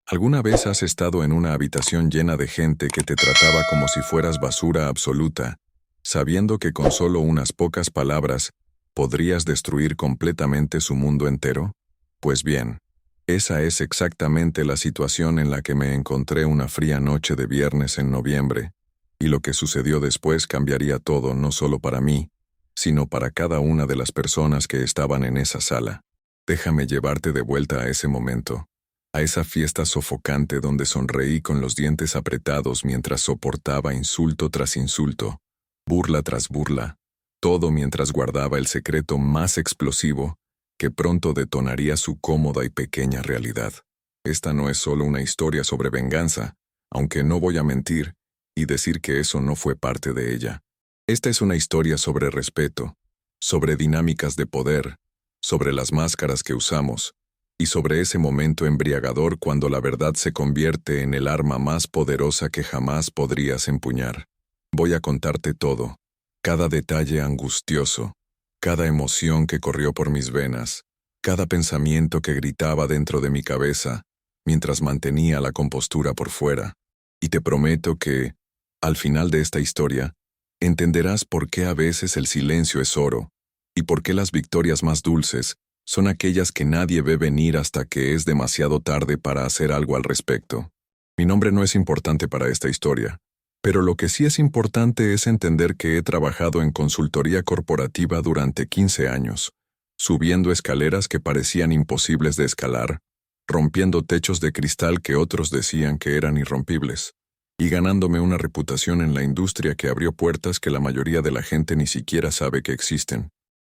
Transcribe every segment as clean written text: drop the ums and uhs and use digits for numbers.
¿Alguna vez has estado en una habitación llena de gente que te trataba como si fueras basura absoluta, sabiendo que con solo unas pocas palabras podrías destruir completamente su mundo entero? Pues bien, esa es exactamente la situación en la que me encontré una fría noche de viernes en noviembre, y lo que sucedió después cambiaría todo no solo para mí, sino para cada una de las personas que estaban en esa sala. Déjame llevarte de vuelta a ese momento, a esa fiesta sofocante donde sonreí con los dientes apretados mientras soportaba insulto tras insulto, burla tras burla, todo mientras guardaba el secreto más explosivo que pronto detonaría su cómoda y pequeña realidad. Esta no es solo una historia sobre venganza, aunque no voy a mentir y decir que eso no fue parte de ella. Esta es una historia sobre respeto, sobre dinámicas de poder, sobre las máscaras que usamos, y sobre ese momento embriagador cuando la verdad se convierte en el arma más poderosa que jamás podrías empuñar. Voy a contarte todo, cada detalle angustioso, cada emoción que corrió por mis venas, cada pensamiento que gritaba dentro de mi cabeza, mientras mantenía la compostura por fuera. Y te prometo que, al final de esta historia, entenderás por qué a veces el silencio es oro, y por qué las victorias más dulces son aquellas que nadie ve venir hasta que es demasiado tarde para hacer algo al respecto. Mi nombre no es importante para esta historia, pero lo que sí es importante es entender que he trabajado en consultoría corporativa durante 15 años, subiendo escaleras que parecían imposibles de escalar, rompiendo techos de cristal que otros decían que eran irrompibles, y ganándome una reputación en la industria que abrió puertas que la mayoría de la gente ni siquiera sabe que existen.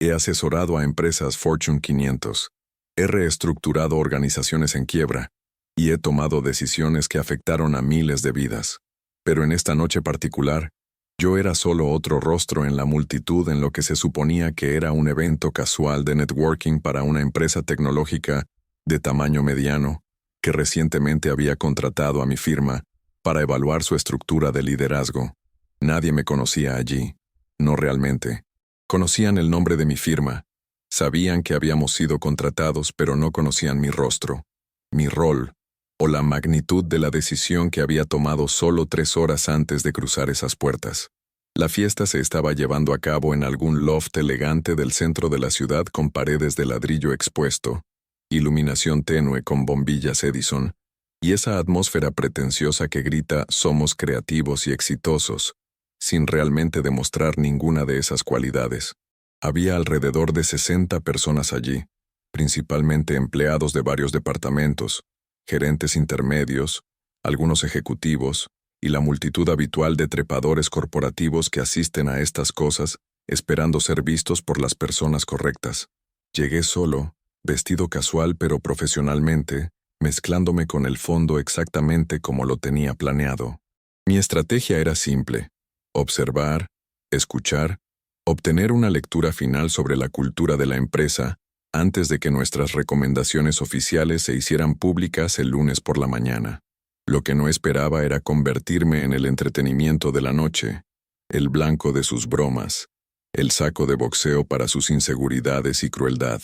He asesorado a empresas Fortune 500, he reestructurado organizaciones en quiebra, y he tomado decisiones que afectaron a miles de vidas. Pero en esta noche particular, yo era solo otro rostro en la multitud en lo que se suponía que era un evento casual de networking para una empresa tecnológica de tamaño mediano, que recientemente había contratado a mi firma para evaluar su estructura de liderazgo. Nadie me conocía allí, no realmente. Conocían el nombre de mi firma, sabían que habíamos sido contratados, pero no conocían mi rostro, mi rol, o la magnitud de la decisión que había tomado solo 3 horas antes de cruzar esas puertas. La fiesta se estaba llevando a cabo en algún loft elegante del centro de la ciudad con paredes de ladrillo expuesto, iluminación tenue con bombillas Edison, y esa atmósfera pretenciosa que grita «somos creativos y exitosos», sin realmente demostrar ninguna de esas cualidades. Había alrededor de 60 personas allí, principalmente empleados de varios departamentos, gerentes intermedios, algunos ejecutivos, y la multitud habitual de trepadores corporativos que asisten a estas cosas esperando ser vistos por las personas correctas. Llegué solo, vestido casual pero profesionalmente, mezclándome con el fondo exactamente como lo tenía planeado. Mi estrategia era simple: observar, escuchar, obtener una lectura final sobre la cultura de la empresa antes de que nuestras recomendaciones oficiales se hicieran públicas el lunes por la mañana. Lo que no esperaba era convertirme en el entretenimiento de la noche, el blanco de sus bromas, el saco de boxeo para sus inseguridades y crueldad.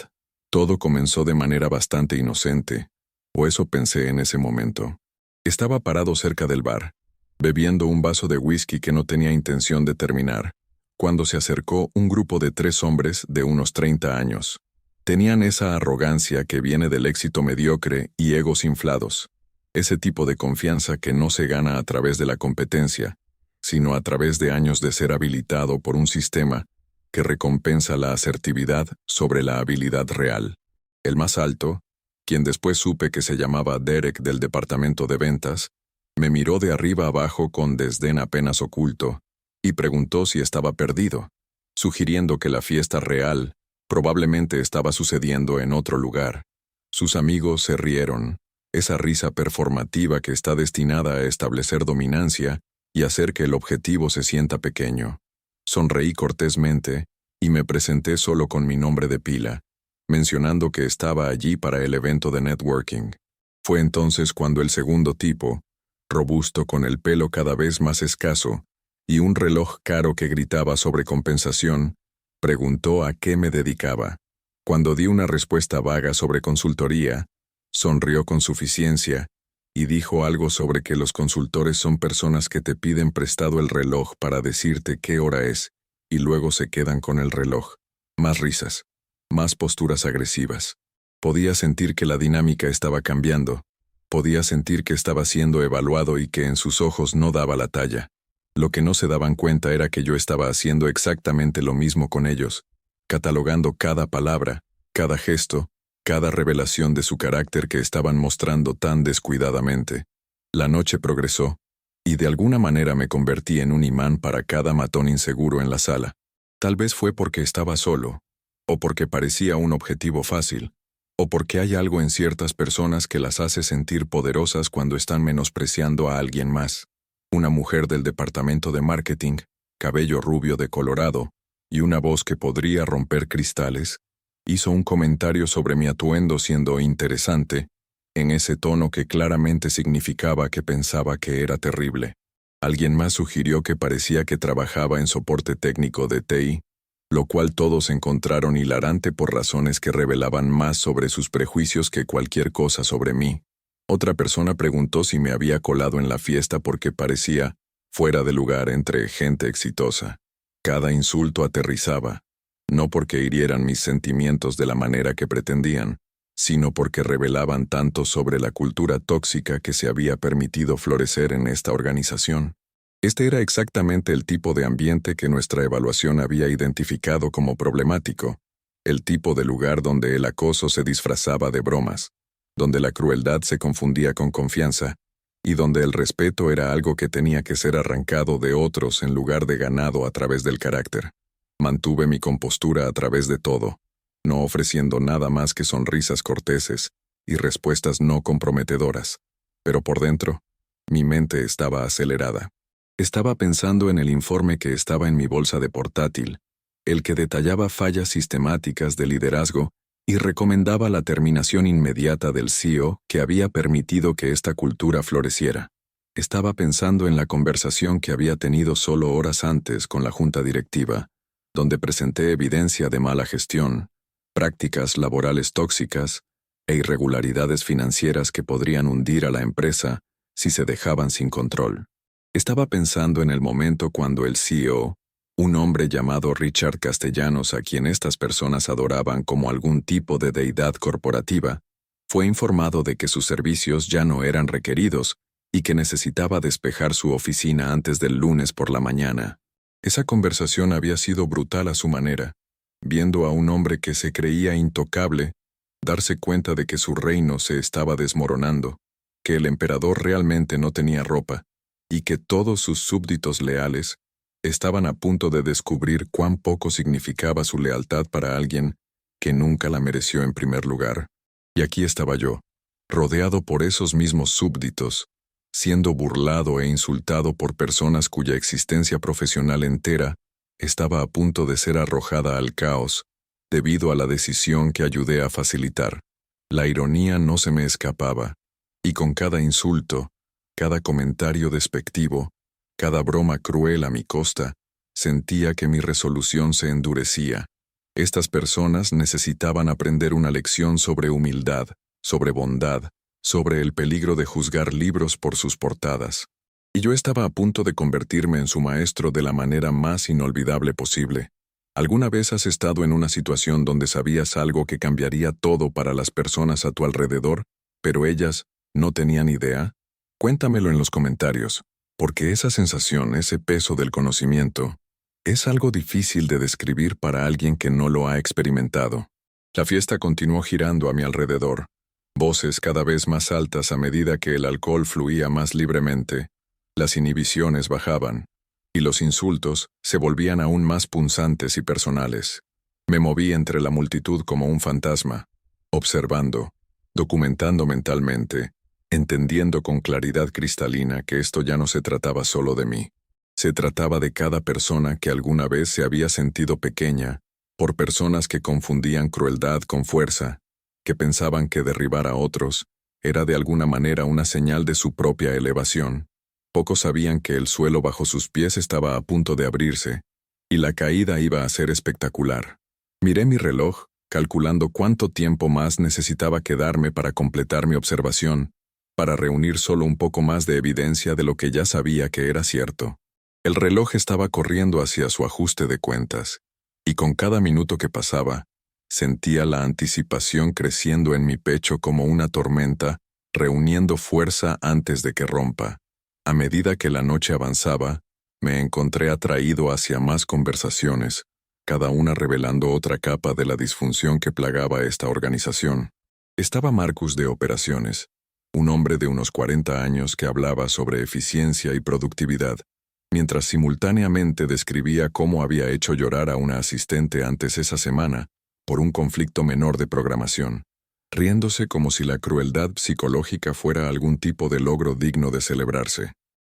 Todo comenzó de manera bastante inocente, o eso pensé en ese momento. Estaba parado cerca del bar, bebiendo un vaso de whisky que no tenía intención de terminar, cuando se acercó un grupo de 3 hombres de unos 30 años. Tenían esa arrogancia que viene del éxito mediocre y egos inflados, ese tipo de confianza que no se gana a través de la competencia, sino a través de años de ser habilitado por un sistema que recompensa la asertividad sobre la habilidad real. El más alto, quien después supe que se llamaba Derek del departamento de ventas, me miró de arriba abajo con desdén apenas oculto y preguntó si estaba perdido, sugiriendo que la fiesta real probablemente estaba sucediendo en otro lugar. Sus amigos se rieron, esa risa performativa que está destinada a establecer dominancia y hacer que el objetivo se sienta pequeño. Sonreí cortésmente y me presenté solo con mi nombre de pila, mencionando que estaba allí para el evento de networking. Fue entonces cuando el segundo tipo, robusto con el pelo cada vez más escaso y un reloj caro que gritaba sobre compensación, preguntó a qué me dedicaba. Cuando di una respuesta vaga sobre consultoría, sonrió con suficiencia y dijo algo sobre que los consultores son personas que te piden prestado el reloj para decirte qué hora es, y luego se quedan con el reloj. Más risas, más posturas agresivas. Podía sentir que la dinámica estaba cambiando. Podía sentir que estaba siendo evaluado y que en sus ojos no daba la talla. Lo que no se daban cuenta era que yo estaba haciendo exactamente lo mismo con ellos, catalogando cada palabra, cada gesto, cada revelación de su carácter que estaban mostrando tan descuidadamente. La noche progresó, y de alguna manera me convertí en un imán para cada matón inseguro en la sala. Tal vez fue porque estaba solo, o porque parecía un objetivo fácil, o porque hay algo en ciertas personas que las hace sentir poderosas cuando están menospreciando a alguien más. Una mujer del departamento de marketing, cabello rubio de colorado, y una voz que podría romper cristales, hizo un comentario sobre mi atuendo siendo interesante, en ese tono que claramente significaba que pensaba que era terrible. Alguien más sugirió que parecía que trabajaba en soporte técnico de TI, lo cual todos encontraron hilarante por razones que revelaban más sobre sus prejuicios que cualquier cosa sobre mí. Otra persona preguntó si me había colado en la fiesta porque parecía fuera de lugar entre gente exitosa. Cada insulto aterrizaba, no porque hirieran mis sentimientos de la manera que pretendían, sino porque revelaban tanto sobre la cultura tóxica que se había permitido florecer en esta organización. Este era exactamente el tipo de ambiente que nuestra evaluación había identificado como problemático, el tipo de lugar donde el acoso se disfrazaba de bromas, donde la crueldad se confundía con confianza, y donde el respeto era algo que tenía que ser arrancado de otros en lugar de ganado a través del carácter. Mantuve mi compostura a través de todo, no ofreciendo nada más que sonrisas corteses y respuestas no comprometedoras, pero por dentro, mi mente estaba acelerada. Estaba pensando en el informe que estaba en mi bolsa de portátil, el que detallaba fallas sistemáticas de liderazgo y recomendaba la terminación inmediata del CEO que había permitido que esta cultura floreciera. Estaba pensando en la conversación que había tenido solo horas antes con la junta directiva, donde presenté evidencia de mala gestión, prácticas laborales tóxicas e irregularidades financieras que podrían hundir a la empresa si se dejaban sin control. Estaba pensando en el momento cuando el CEO, un hombre llamado Richard Castellanos a quien estas personas adoraban como algún tipo de deidad corporativa, fue informado de que sus servicios ya no eran requeridos y que necesitaba despejar su oficina antes del lunes por la mañana. Esa conversación había sido brutal a su manera, viendo a un hombre que se creía intocable darse cuenta de que su reino se estaba desmoronando, que el emperador realmente no tenía ropa, y que todos sus súbditos leales estaban a punto de descubrir cuán poco significaba su lealtad para alguien que nunca la mereció en primer lugar. Y aquí estaba yo, rodeado por esos mismos súbditos, siendo burlado e insultado por personas cuya existencia profesional entera estaba a punto de ser arrojada al caos debido a la decisión que ayudé a facilitar. La ironía no se me escapaba, y con cada insulto, cada comentario despectivo, cada broma cruel a mi costa, sentía que mi resolución se endurecía. Estas personas necesitaban aprender una lección sobre humildad, sobre bondad, sobre el peligro de juzgar libros por sus portadas. Y yo estaba a punto de convertirme en su maestro de la manera más inolvidable posible. ¿Alguna vez has estado en una situación donde sabías algo que cambiaría todo para las personas a tu alrededor, pero ellas no tenían idea? Cuéntamelo en los comentarios, porque esa sensación, ese peso del conocimiento, es algo difícil de describir para alguien que no lo ha experimentado. La fiesta continuó girando a mi alrededor, voces cada vez más altas a medida que el alcohol fluía más libremente, las inhibiciones bajaban, y los insultos se volvían aún más punzantes y personales. Me moví entre la multitud como un fantasma, observando, documentando mentalmente, entendiendo con claridad cristalina que esto ya no se trataba solo de mí. Se trataba de cada persona que alguna vez se había sentido pequeña, por personas que confundían crueldad con fuerza, que pensaban que derribar a otros era de alguna manera una señal de su propia elevación. Pocos sabían que el suelo bajo sus pies estaba a punto de abrirse, y la caída iba a ser espectacular. Miré mi reloj, calculando cuánto tiempo más necesitaba quedarme para completar mi observación, para reunir solo un poco más de evidencia de lo que ya sabía que era cierto. El reloj estaba corriendo hacia su ajuste de cuentas, y con cada minuto que pasaba, sentía la anticipación creciendo en mi pecho como una tormenta, reuniendo fuerza antes de que rompa. A medida que la noche avanzaba, me encontré atraído hacia más conversaciones, cada una revelando otra capa de la disfunción que plagaba esta organización. Estaba Marcus de operaciones, un hombre de unos 40 años que hablaba sobre eficiencia y productividad, mientras simultáneamente describía cómo había hecho llorar a una asistente antes esa semana por un conflicto menor de programación, riéndose como si la crueldad psicológica fuera algún tipo de logro digno de celebrarse.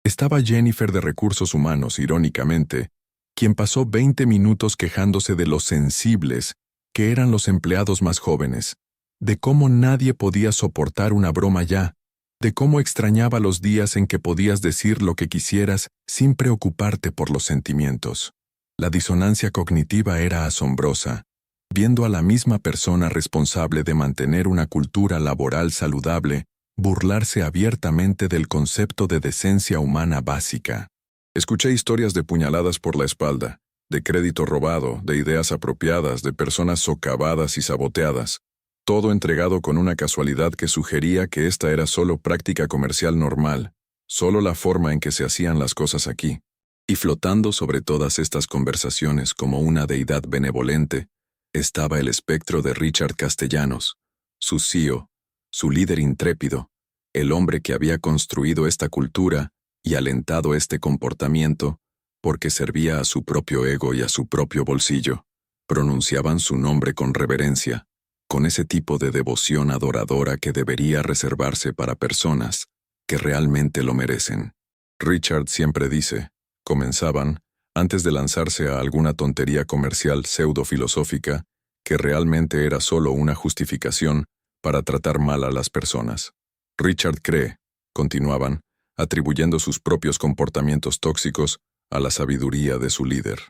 Estaba Jennifer de Recursos Humanos, irónicamente, quien pasó 20 minutos quejándose de lo sensibles que eran los empleados más jóvenes, de cómo nadie podía soportar una broma ya, de cómo extrañaba los días en que podías decir lo que quisieras sin preocuparte por los sentimientos. La disonancia cognitiva era asombrosa, viendo a la misma persona responsable de mantener una cultura laboral saludable burlarse abiertamente del concepto de decencia humana básica. Escuché historias de puñaladas por la espalda, de crédito robado, de ideas apropiadas, de personas socavadas y saboteadas, todo entregado con una casualidad que sugería que esta era solo práctica comercial normal, solo la forma en que se hacían las cosas aquí. Y flotando sobre todas estas conversaciones como una deidad benevolente, estaba el espectro de Richard Castellanos, su CEO, su líder intrépido, el hombre que había construido esta cultura y alentado este comportamiento porque servía a su propio ego y a su propio bolsillo. Pronunciaban su nombre con reverencia, con ese tipo de devoción adoradora que debería reservarse para personas que realmente lo merecen. Richard siempre dice, comenzaban, antes de lanzarse a alguna tontería comercial pseudo-filosófica, que realmente era solo una justificación para tratar mal a las personas. Richard cree, continuaban, atribuyendo sus propios comportamientos tóxicos a la sabiduría de su líder.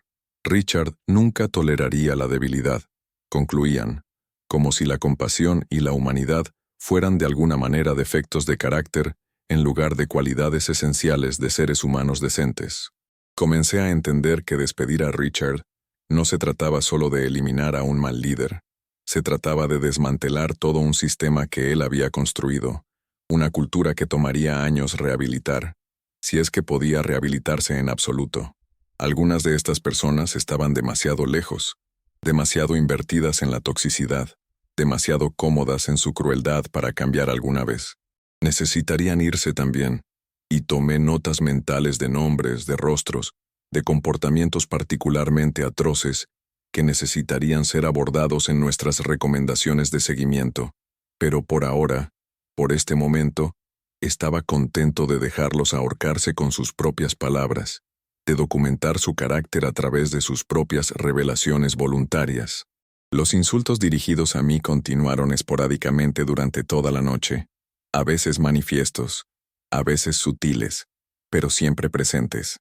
Richard nunca toleraría la debilidad, concluían, como si la compasión y la humanidad fueran de alguna manera defectos de carácter en lugar de cualidades esenciales de seres humanos decentes. Comencé a entender que despedir a Richard no se trataba solo de eliminar a un mal líder, se trataba de desmantelar todo un sistema que él había construido, una cultura que tomaría años rehabilitar, si es que podía rehabilitarse en absoluto. Algunas de estas personas estaban demasiado lejos, demasiado invertidas en la toxicidad, demasiado cómodas en su crueldad para cambiar alguna vez. Necesitarían irse también, y tomé notas mentales de nombres, de rostros, de comportamientos particularmente atroces que necesitarían ser abordados en nuestras recomendaciones de seguimiento. Pero por ahora, por este momento, estaba contento de dejarlos ahorcarse con sus propias palabras, de documentar su carácter a través de sus propias revelaciones voluntarias. Los insultos dirigidos a mí continuaron esporádicamente durante toda la noche, a veces manifiestos, a veces sutiles, pero siempre presentes.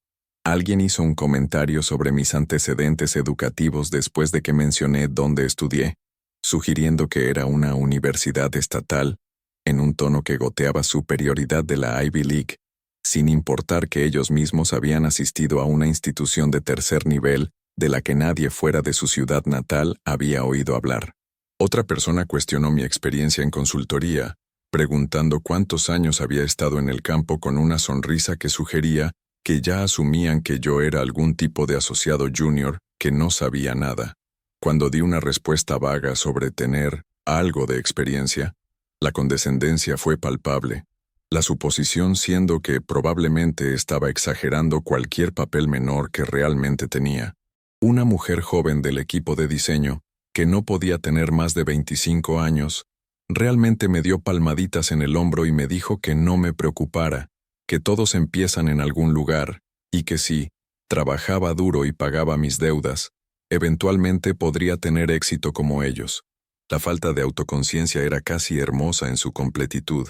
Alguien hizo un comentario sobre mis antecedentes educativos después de que mencioné dónde estudié, sugiriendo que era una universidad estatal, en un tono que goteaba superioridad de la Ivy League, sin importar que ellos mismos habían asistido a una institución de tercer nivel de la que nadie fuera de su ciudad natal había oído hablar. Otra persona cuestionó mi experiencia en consultoría, preguntando cuántos años había estado en el campo con una sonrisa que sugería que ya asumían que yo era algún tipo de asociado junior que no sabía nada. Cuando di una respuesta vaga sobre tener algo de experiencia, la condescendencia fue palpable, la suposición siendo que probablemente estaba exagerando cualquier papel menor que realmente tenía. Una mujer joven del equipo de diseño, que no podía tener más de 25 años, realmente me dio palmaditas en el hombro y me dijo que no me preocupara, que todos empiezan en algún lugar, y que si trabajaba duro y pagaba mis deudas, eventualmente podría tener éxito como ellos. La falta de autoconciencia era casi hermosa en su completitud.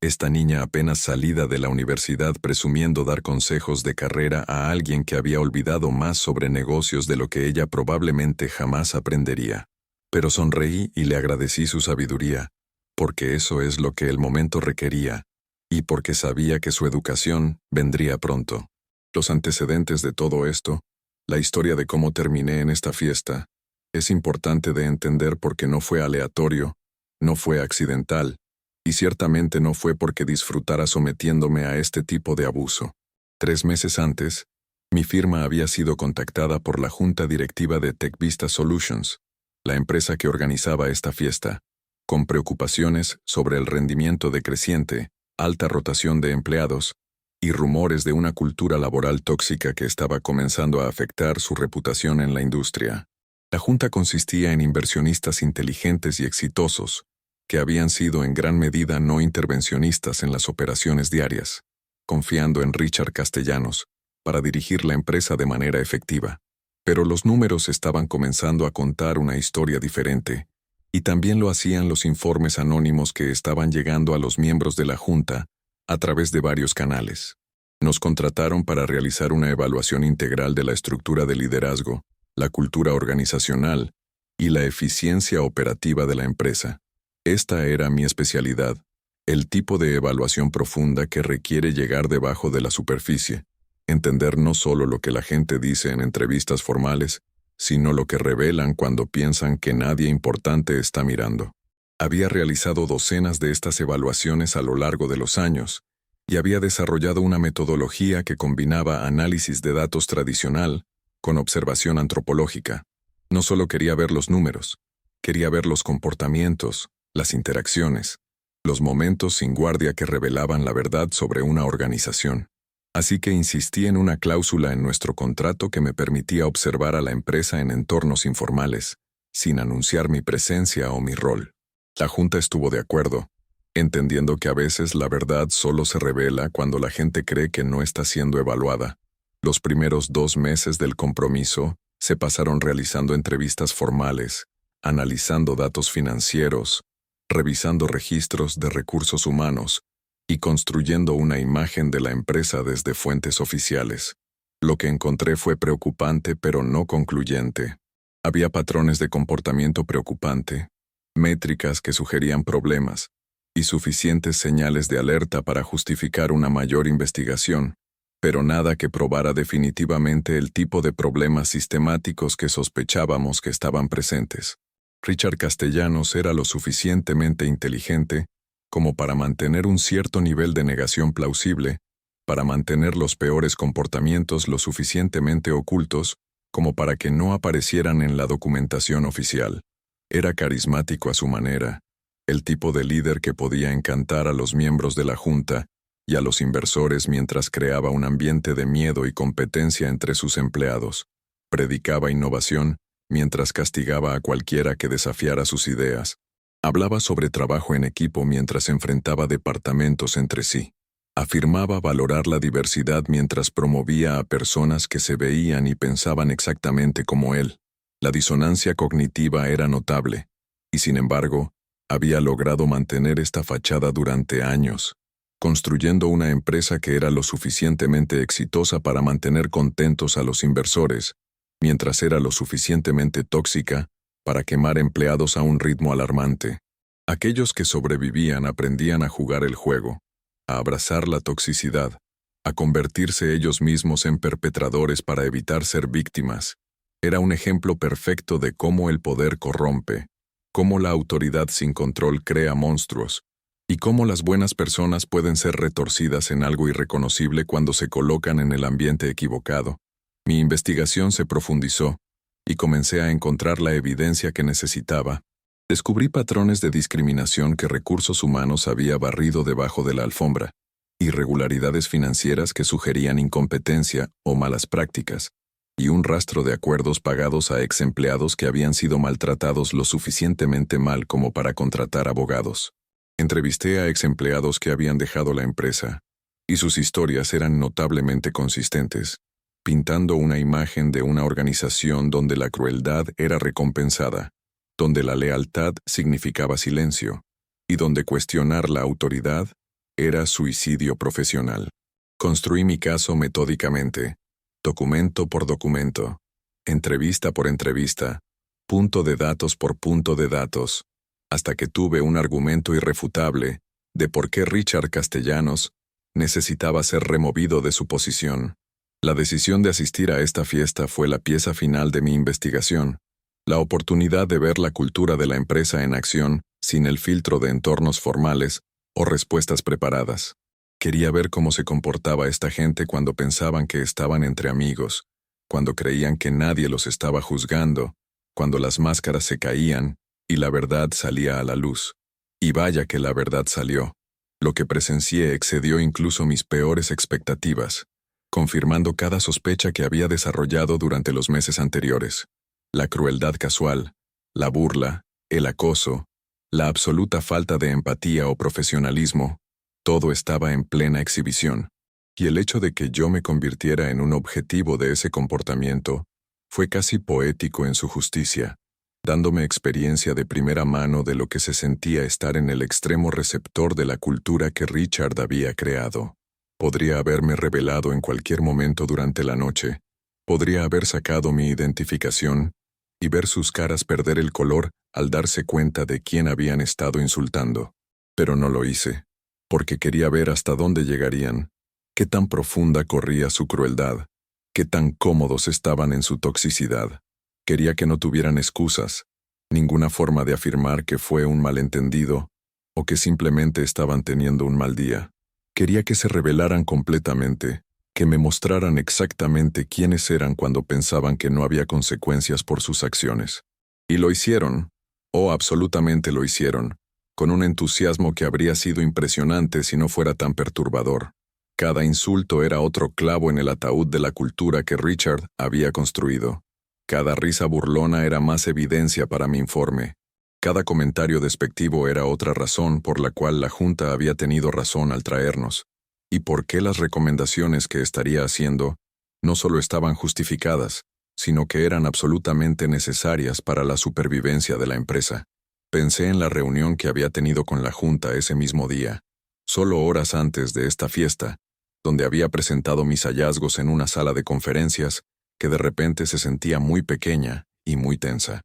Esta niña apenas salida de la universidad presumiendo dar consejos de carrera a alguien que había olvidado más sobre negocios de lo que ella probablemente jamás aprendería. Pero sonreí y le agradecí su sabiduría, porque eso es lo que el momento requería, y porque sabía que su educación vendría pronto. Los antecedentes de todo esto, la historia de cómo terminé en esta fiesta, es importante de entender porque no fue aleatorio, no fue accidental, y ciertamente no fue porque disfrutara sometiéndome a este tipo de abuso. 3 meses antes, mi firma había sido contactada por la junta directiva de TechVista Solutions, la empresa que organizaba esta fiesta, con preocupaciones sobre el rendimiento decreciente, alta rotación de empleados y rumores de una cultura laboral tóxica que estaba comenzando a afectar su reputación en la industria. La junta consistía en inversionistas inteligentes y exitosos, que habían sido en gran medida no intervencionistas en las operaciones diarias, confiando en Richard Castellanos para dirigir la empresa de manera efectiva. Pero los números estaban comenzando a contar una historia diferente, y también lo hacían los informes anónimos que estaban llegando a los miembros de la junta a través de varios canales. Nos contrataron para realizar una evaluación integral de la estructura de liderazgo, la cultura organizacional y la eficiencia operativa de la empresa. Esta era mi especialidad, el tipo de evaluación profunda que requiere llegar debajo de la superficie, entender no solo lo que la gente dice en entrevistas formales, sino lo que revelan cuando piensan que nadie importante está mirando. Había realizado docenas de estas evaluaciones a lo largo de los años, y había desarrollado una metodología que combinaba análisis de datos tradicional con observación antropológica. No solo quería ver los números, quería ver los comportamientos, las interacciones, los momentos sin guardia que revelaban la verdad sobre una organización. Así que insistí en una cláusula en nuestro contrato que me permitía observar a la empresa en entornos informales, sin anunciar mi presencia o mi rol. La junta estuvo de acuerdo, entendiendo que a veces la verdad solo se revela cuando la gente cree que no está siendo evaluada. Los primeros 2 meses del compromiso se pasaron realizando entrevistas formales, analizando datos financieros, revisando registros de recursos humanos y construyendo una imagen de la empresa desde fuentes oficiales. Lo que encontré fue preocupante pero no concluyente. Había patrones de comportamiento preocupante, métricas que sugerían problemas y suficientes señales de alerta para justificar una mayor investigación, pero nada que probara definitivamente el tipo de problemas sistemáticos que sospechábamos que estaban presentes. Richard Castellanos era lo suficientemente inteligente como para mantener un cierto nivel de negación plausible, para mantener los peores comportamientos lo suficientemente ocultos como para que no aparecieran en la documentación oficial. Era carismático a su manera, el tipo de líder que podía encantar a los miembros de la junta y a los inversores mientras creaba un ambiente de miedo y competencia entre sus empleados. Predicaba innovación mientras castigaba a cualquiera que desafiara sus ideas. Hablaba sobre trabajo en equipo mientras enfrentaba departamentos entre sí. Afirmaba valorar la diversidad mientras promovía a personas que se veían y pensaban exactamente como él. La disonancia cognitiva era notable, y sin embargo, había logrado mantener esta fachada durante años, construyendo una empresa que era lo suficientemente exitosa para mantener contentos a los inversores, mientras era lo suficientemente tóxica para quemar empleados a un ritmo alarmante. Aquellos que sobrevivían aprendían a jugar el juego, a abrazar la toxicidad, a convertirse ellos mismos en perpetradores para evitar ser víctimas. Era un ejemplo perfecto de cómo el poder corrompe, cómo la autoridad sin control crea monstruos, y cómo las buenas personas pueden ser retorcidas en algo irreconocible cuando se colocan en el ambiente equivocado. Mi investigación se profundizó, y comencé a encontrar la evidencia que necesitaba. Descubrí patrones de discriminación que Recursos Humanos había barrido debajo de la alfombra, irregularidades financieras que sugerían incompetencia o malas prácticas, y un rastro de acuerdos pagados a ex empleados que habían sido maltratados lo suficientemente mal como para contratar abogados. Entrevisté a ex empleados que habían dejado la empresa, y sus historias eran notablemente consistentes, pintando una imagen de una organización donde la crueldad era recompensada, donde la lealtad significaba silencio, y donde cuestionar la autoridad era suicidio profesional. Construí mi caso metódicamente, documento por documento, entrevista por entrevista, punto de datos por punto de datos, hasta que tuve un argumento irrefutable de por qué Richard Castellanos necesitaba ser removido de su posición. La decisión de asistir a esta fiesta fue la pieza final de mi investigación, la oportunidad de ver la cultura de la empresa en acción sin el filtro de entornos formales o respuestas preparadas. Quería ver cómo se comportaba esta gente cuando pensaban que estaban entre amigos, cuando creían que nadie los estaba juzgando, cuando las máscaras se caían y la verdad salía a la luz. Y vaya que la verdad salió. Lo que presencié excedió incluso mis peores expectativas, confirmando cada sospecha que había desarrollado durante los meses anteriores. La crueldad casual, la burla, el acoso, la absoluta falta de empatía o profesionalismo, todo estaba en plena exhibición. Y el hecho de que yo me convirtiera en un objetivo de ese comportamiento fue casi poético en su justicia, dándome experiencia de primera mano de lo que se sentía estar en el extremo receptor de la cultura que Richard había creado. Podría haberme revelado en cualquier momento durante la noche, podría haber sacado mi identificación y ver sus caras perder el color al darse cuenta de quién habían estado insultando. Pero no lo hice, porque quería ver hasta dónde llegarían, qué tan profunda corría su crueldad, qué tan cómodos estaban en su toxicidad. Quería que no tuvieran excusas, ninguna forma de afirmar que fue un malentendido o que simplemente estaban teniendo un mal día. Quería que se revelaran completamente, que me mostraran exactamente quiénes eran cuando pensaban que no había consecuencias por sus acciones. Y lo hicieron, absolutamente lo hicieron, con un entusiasmo que habría sido impresionante si no fuera tan perturbador. Cada insulto era otro clavo en el ataúd de la cultura que Richard había construido. Cada risa burlona era más evidencia para mi informe. Cada comentario despectivo era otra razón por la cual la Junta había tenido razón al traernos, y por qué las recomendaciones que estaría haciendo no solo estaban justificadas, sino que eran absolutamente necesarias para la supervivencia de la empresa. Pensé en la reunión que había tenido con la Junta ese mismo día, solo horas antes de esta fiesta, donde había presentado mis hallazgos en una sala de conferencias que de repente se sentía muy pequeña y muy tensa.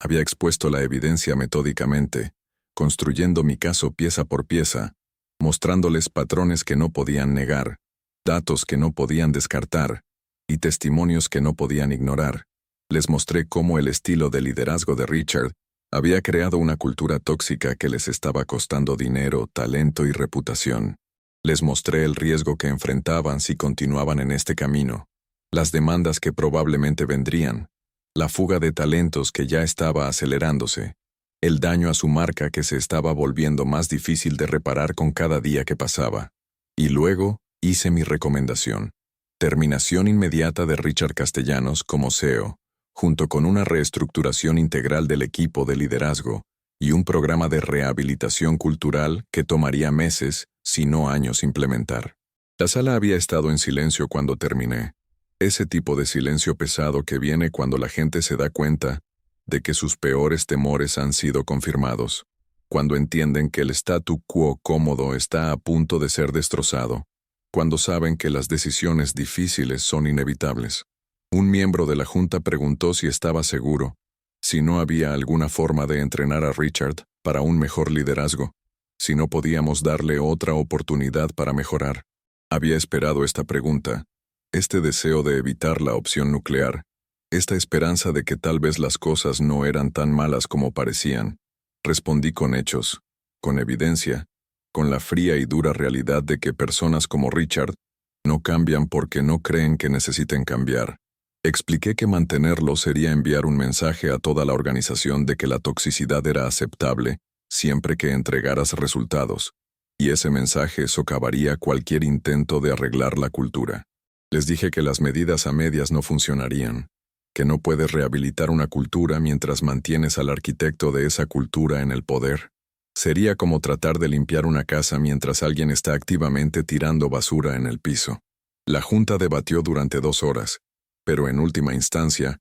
Había expuesto la evidencia metódicamente, construyendo mi caso pieza por pieza, mostrándoles patrones que no podían negar, datos que no podían descartar y testimonios que no podían ignorar. Les mostré cómo el estilo de liderazgo de Richard había creado una cultura tóxica que les estaba costando dinero, talento y reputación. Les mostré el riesgo que enfrentaban si continuaban en este camino, las demandas que probablemente vendrían, la fuga de talentos que ya estaba acelerándose, el daño a su marca que se estaba volviendo más difícil de reparar con cada día que pasaba. Y luego hice mi recomendación: terminación inmediata de Richard Castellanos como CEO, junto con una reestructuración integral del equipo de liderazgo y un programa de rehabilitación cultural que tomaría meses, si no años, implementar. La sala había estado en silencio cuando terminé. Ese tipo de silencio pesado que viene cuando la gente se da cuenta de que sus peores temores han sido confirmados, cuando entienden que el statu quo cómodo está a punto de ser destrozado, cuando saben que las decisiones difíciles son inevitables. Un miembro de la Junta preguntó si estaba seguro, si no había alguna forma de entrenar a Richard para un mejor liderazgo, si no podíamos darle otra oportunidad para mejorar. Había esperado esta pregunta, este deseo de evitar la opción nuclear, esta esperanza de que tal vez las cosas no eran tan malas como parecían. Respondí con hechos, con evidencia, con la fría y dura realidad de que personas como Richard no cambian porque no creen que necesiten cambiar. Expliqué que mantenerlo sería enviar un mensaje a toda la organización de que la toxicidad era aceptable siempre que entregaras resultados, y ese mensaje socavaría cualquier intento de arreglar la cultura. Les dije que las medidas a medias no funcionarían, que no puedes rehabilitar una cultura mientras mantienes al arquitecto de esa cultura en el poder. Sería como tratar de limpiar una casa mientras alguien está activamente tirando basura en el piso. La Junta debatió durante 2 horas, pero en última instancia,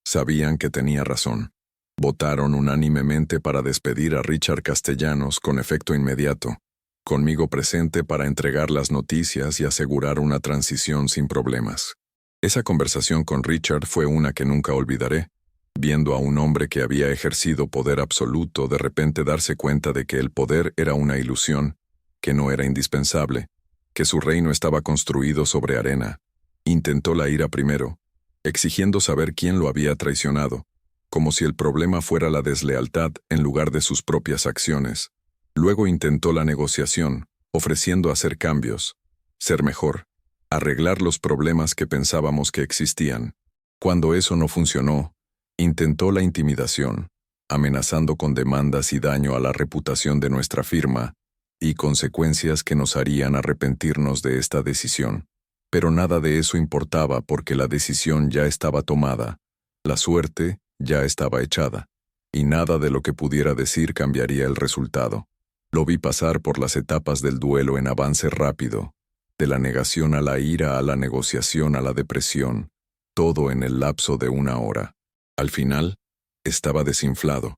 sabían que tenía razón. Votaron unánimemente para despedir a Richard Castellanos con efecto inmediato, conmigo presente para entregar las noticias y asegurar una transición sin problemas. Esa conversación con Richard fue una que nunca olvidaré, viendo a un hombre que había ejercido poder absoluto de repente darse cuenta de que el poder era una ilusión que no era indispensable, que su reino estaba construido sobre arena. Intentó la ira primero, exigiendo saber quién lo había traicionado, como si el problema fuera la deslealtad en lugar de sus propias acciones. Luego intentó la negociación, ofreciendo hacer cambios, ser mejor, arreglar los problemas que pensábamos que existían. Cuando eso no funcionó, intentó la intimidación, amenazando con demandas y daño a la reputación de nuestra firma, y consecuencias que nos harían arrepentirnos de esta decisión. Pero nada de eso importaba porque la decisión ya estaba tomada, la suerte ya estaba echada, y nada de lo que pudiera decir cambiaría el resultado. Lo vi pasar por las etapas del duelo en avance rápido, de la negación a la ira a la negociación a la depresión, todo en el lapso de 1 hora. Al final, estaba desinflado,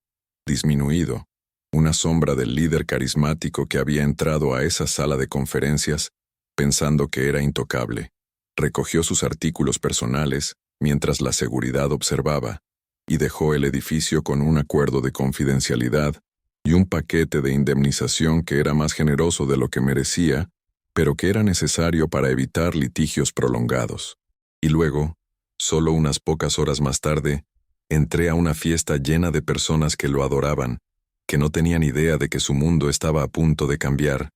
disminuido, una sombra del líder carismático que había entrado a esa sala de conferencias pensando que era intocable. Recogió sus artículos personales mientras la seguridad observaba y dejó el edificio con un acuerdo de confidencialidad y un paquete de indemnización que era más generoso de lo que merecía, pero que era necesario para evitar litigios prolongados. Y luego, solo unas pocas horas más tarde, entré a una fiesta llena de personas que lo adoraban, que no tenían idea de que su mundo estaba a punto de cambiar,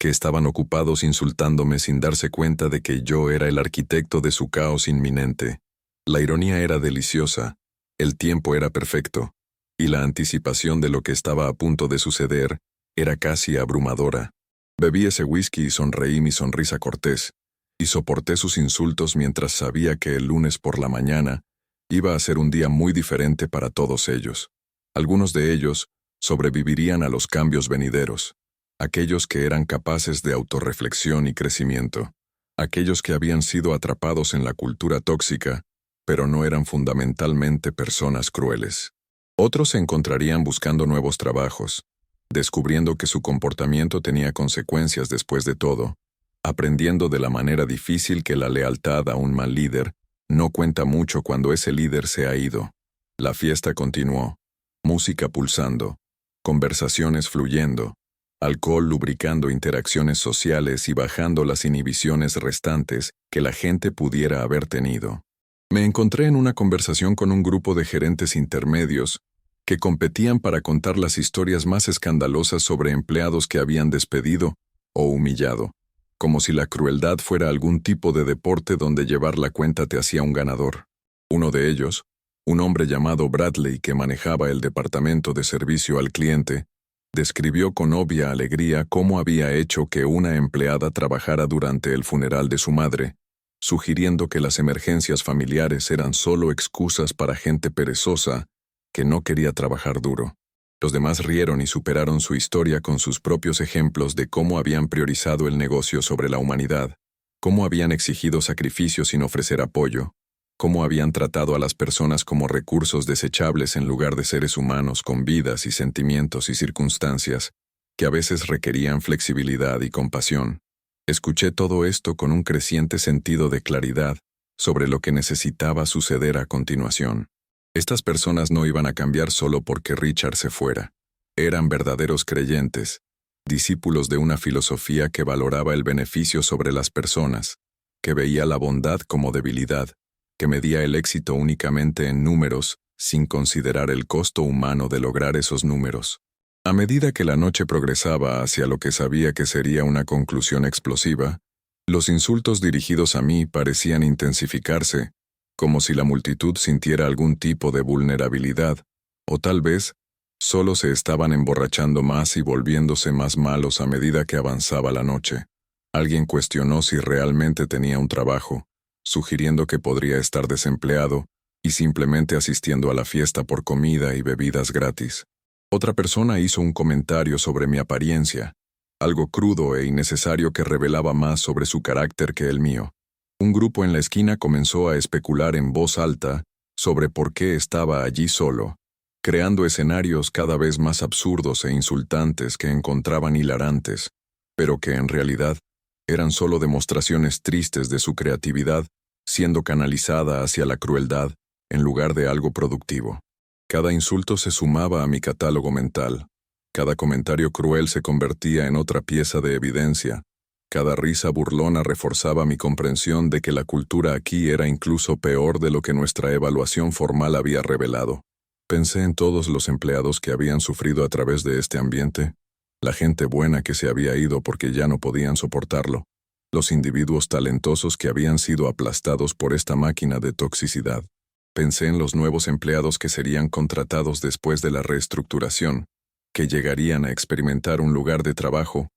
que estaban ocupados insultándome sin darse cuenta de que yo era el arquitecto de su caos inminente. La ironía era deliciosa, el tiempo era perfecto, y la anticipación de lo que estaba a punto de suceder era casi abrumadora. Bebí ese whisky y sonreí mi sonrisa cortés, y soporté sus insultos mientras sabía que el lunes por la mañana iba a ser un día muy diferente para todos ellos. Algunos de ellos sobrevivirían a los cambios venideros, aquellos que eran capaces de autorreflexión y crecimiento, aquellos que habían sido atrapados en la cultura tóxica, pero no eran fundamentalmente personas crueles. Otros se encontrarían buscando nuevos trabajos, descubriendo que su comportamiento tenía consecuencias después de todo, aprendiendo de la manera difícil que la lealtad a un mal líder no cuenta mucho cuando ese líder se ha ido. La fiesta continuó, música pulsando, conversaciones fluyendo, alcohol lubricando interacciones sociales y bajando las inhibiciones restantes que la gente pudiera haber tenido. Me encontré en una conversación con un grupo de gerentes intermedios que competían para contar las historias más escandalosas sobre empleados que habían despedido o humillado, como si la crueldad fuera algún tipo de deporte donde llevar la cuenta te hacía un ganador. Uno de ellos, un hombre llamado Bradley que manejaba el departamento de servicio al cliente, describió con obvia alegría cómo había hecho que una empleada trabajara durante el funeral de su madre, sugiriendo que las emergencias familiares eran solo excusas para gente perezosa que no quería trabajar duro. Los demás rieron y superaron su historia con sus propios ejemplos de cómo habían priorizado el negocio sobre la humanidad, cómo habían exigido sacrificios sin ofrecer apoyo, cómo habían tratado a las personas como recursos desechables en lugar de seres humanos con vidas y sentimientos y circunstancias, que a veces requerían flexibilidad y compasión. Escuché todo esto con un creciente sentido de claridad sobre lo que necesitaba suceder a continuación. Estas personas no iban a cambiar solo porque Richard se fuera. Eran verdaderos creyentes, discípulos de una filosofía que valoraba el beneficio sobre las personas, que veía la bondad como debilidad, que medía el éxito únicamente en números, sin considerar el costo humano de lograr esos números. A medida que la noche progresaba hacia lo que sabía que sería una conclusión explosiva, los insultos dirigidos a mí parecían intensificarse, como si la multitud sintiera algún tipo de vulnerabilidad, o tal vez solo se estaban emborrachando más y volviéndose más malos a medida que avanzaba la noche. Alguien cuestionó si realmente tenía un trabajo, sugiriendo que podría estar desempleado y simplemente asistiendo a la fiesta por comida y bebidas gratis. Otra persona hizo un comentario sobre mi apariencia, algo crudo e innecesario que revelaba más sobre su carácter que el mío. Un grupo en la esquina comenzó a especular en voz alta sobre por qué estaba allí solo, creando escenarios cada vez más absurdos e insultantes que encontraban hilarantes, pero que en realidad eran solo demostraciones tristes de su creatividad siendo canalizada hacia la crueldad en lugar de algo productivo. Cada insulto se sumaba a mi catálogo mental, Cada comentario cruel se convertía en otra pieza de evidencia. Cada risa burlona reforzaba mi comprensión de que la cultura aquí era incluso peor de lo que nuestra evaluación formal había revelado. Pensé en todos los empleados que habían sufrido a través de este ambiente, la gente buena que se había ido porque ya no podían soportarlo, los individuos talentosos que habían sido aplastados por esta máquina de toxicidad. Pensé en los nuevos empleados que serían contratados después de la reestructuración, que llegarían a experimentar un lugar de trabajo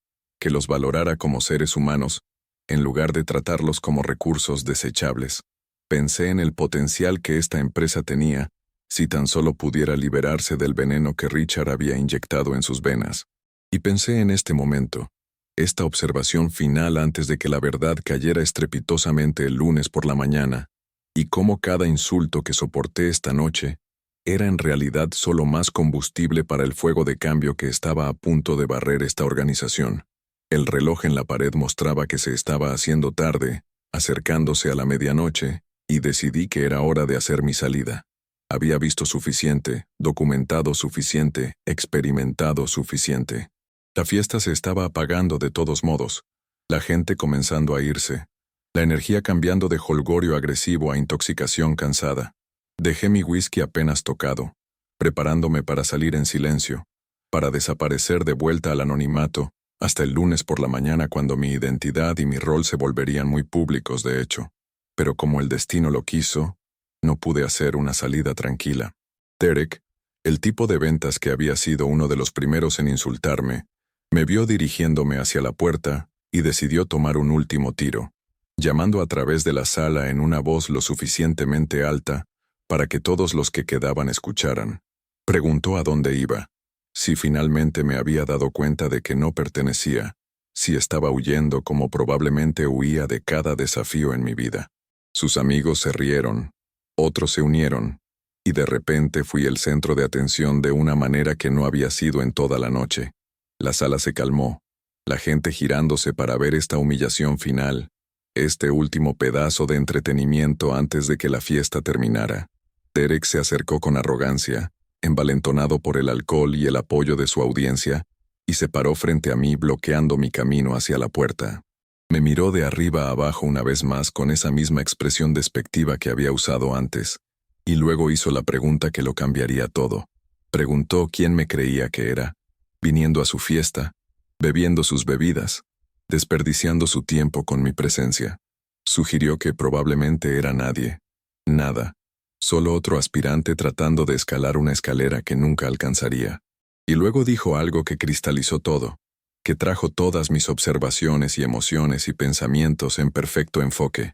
que los valorara como seres humanos, en lugar de tratarlos como recursos desechables. Pensé en el potencial que esta empresa tenía si tan solo pudiera liberarse del veneno que Richard había inyectado en sus venas. Y pensé en este momento, esta observación final antes de que la verdad cayera estrepitosamente el lunes por la mañana, y cómo cada insulto que soporté esta noche era en realidad solo más combustible para el fuego de cambio que estaba a punto de barrer esta organización. El reloj en la pared mostraba que se estaba haciendo tarde, acercándose a la medianoche, y decidí que era hora de hacer mi salida. Había visto suficiente, documentado suficiente, experimentado suficiente. La fiesta se estaba apagando de todos modos, la gente comenzando a irse, la energía cambiando de jolgorio agresivo a intoxicación cansada. Dejé mi whisky apenas tocado, preparándome para salir en silencio, para desaparecer de vuelta al anonimato, hasta el lunes por la mañana cuando mi identidad y mi rol se volverían muy públicos de hecho. Pero como el destino lo quiso, no pude hacer una salida tranquila. Derek, el tipo de ventas que había sido uno de los primeros en insultarme, me vio dirigiéndome hacia la puerta y decidió tomar un último tiro, llamando a través de la sala en una voz lo suficientemente alta para que todos los que quedaban escucharan. Preguntó a dónde iba, si finalmente me había dado cuenta de que no pertenecía, si estaba huyendo como probablemente huía de cada desafío en mi vida. Sus amigos se rieron, otros se unieron, y de repente fui el centro de atención de una manera que no había sido en toda la noche. La sala se calmó, la gente girándose para ver esta humillación final, este último pedazo de entretenimiento antes de que la fiesta terminara. Derek se acercó con arrogancia, envalentonado por el alcohol y el apoyo de su audiencia, y se paró frente a mí bloqueando mi camino hacia la puerta. Me miró de arriba a abajo una vez más con esa misma expresión despectiva que había usado antes, y luego hizo la pregunta que lo cambiaría todo. Preguntó quién me creía que era, viniendo a su fiesta, bebiendo sus bebidas, desperdiciando su tiempo con mi presencia. Sugirió que probablemente era nadie, nada, solo otro aspirante tratando de escalar una escalera que nunca alcanzaría. Y luego dijo algo que cristalizó todo, que trajo todas mis observaciones y emociones y pensamientos en perfecto enfoque.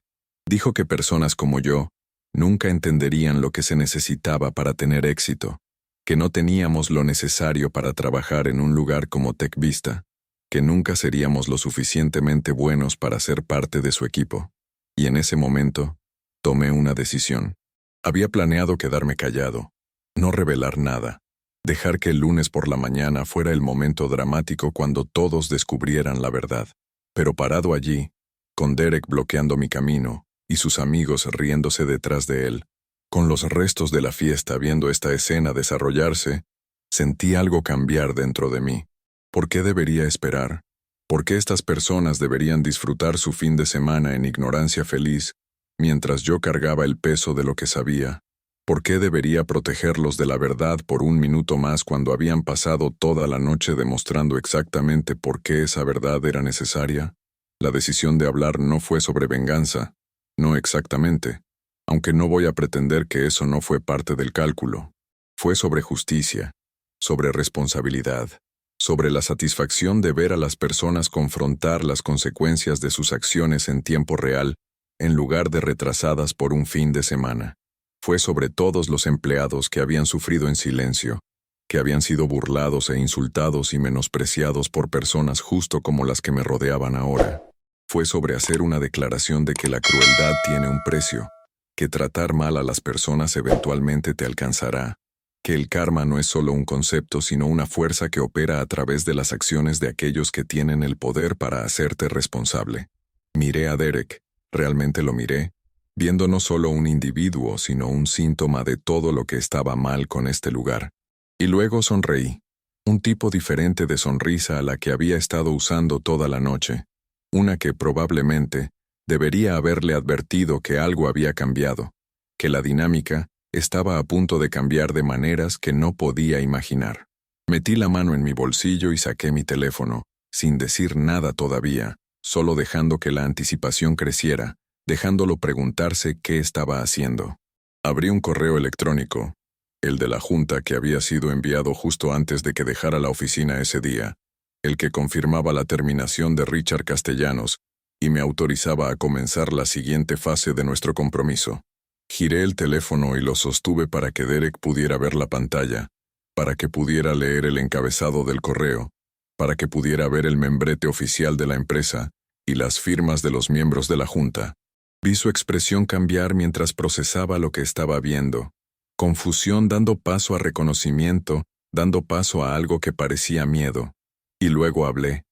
Dijo que personas como yo nunca entenderían lo que se necesitaba para tener éxito, que no teníamos lo necesario para trabajar en un lugar como TechVista, que nunca seríamos lo suficientemente buenos para ser parte de su equipo. Y en ese momento, tomé una decisión. Había planeado quedarme callado, no revelar nada, dejar que el lunes por la mañana fuera el momento dramático cuando todos descubrieran la verdad. Pero parado allí, con Derek bloqueando mi camino y sus amigos riéndose detrás de él, con los restos de la fiesta viendo esta escena desarrollarse, sentí algo cambiar dentro de mí. ¿Por qué debería esperar? ¿Por qué estas personas deberían disfrutar su fin de semana en ignorancia feliz, mientras yo cargaba el peso de lo que sabía? ¿Por qué debería protegerlos de la verdad por un minuto más cuando habían pasado toda la noche demostrando exactamente por qué esa verdad era necesaria? La decisión de hablar no fue sobre venganza, no exactamente, aunque no voy a pretender que eso no fue parte del cálculo. Fue sobre justicia, sobre responsabilidad, sobre la satisfacción de ver a las personas confrontar las consecuencias de sus acciones en tiempo real, en lugar de retrasadas por un fin de semana. Fue sobre todos los empleados que habían sufrido en silencio, que habían sido burlados e insultados y menospreciados por personas justo como las que me rodeaban ahora. Fue sobre hacer una declaración de que la crueldad tiene un precio, que tratar mal a las personas eventualmente te alcanzará, que el karma no es solo un concepto sino una fuerza que opera a través de las acciones de aquellos que tienen el poder para hacerte responsable. Miré a Derek, realmente lo miré, viendo no solo un individuo, sino un síntoma de todo lo que estaba mal con este lugar. Y luego sonreí. Un tipo diferente de sonrisa a la que había estado usando toda la noche. Una que probablemente debería haberle advertido que algo había cambiado, que la dinámica estaba a punto de cambiar de maneras que no podía imaginar. Metí la mano en mi bolsillo y saqué mi teléfono, sin decir nada todavía, solo dejando que la anticipación creciera, dejándolo preguntarse qué estaba haciendo. Abrí un correo electrónico, el de la junta que había sido enviado justo antes de que dejara la oficina ese día, el que confirmaba la terminación de Richard Castellanos y me autorizaba a comenzar la siguiente fase de nuestro compromiso. Giré el teléfono y lo sostuve para que Derek pudiera ver la pantalla, para que pudiera leer el encabezado del correo, para que pudiera ver el membrete oficial de la empresa y las firmas de los miembros de la junta. Vi su expresión cambiar mientras procesaba lo que estaba viendo. Confusión dando paso a reconocimiento, dando paso a algo que parecía miedo. Y luego hablé,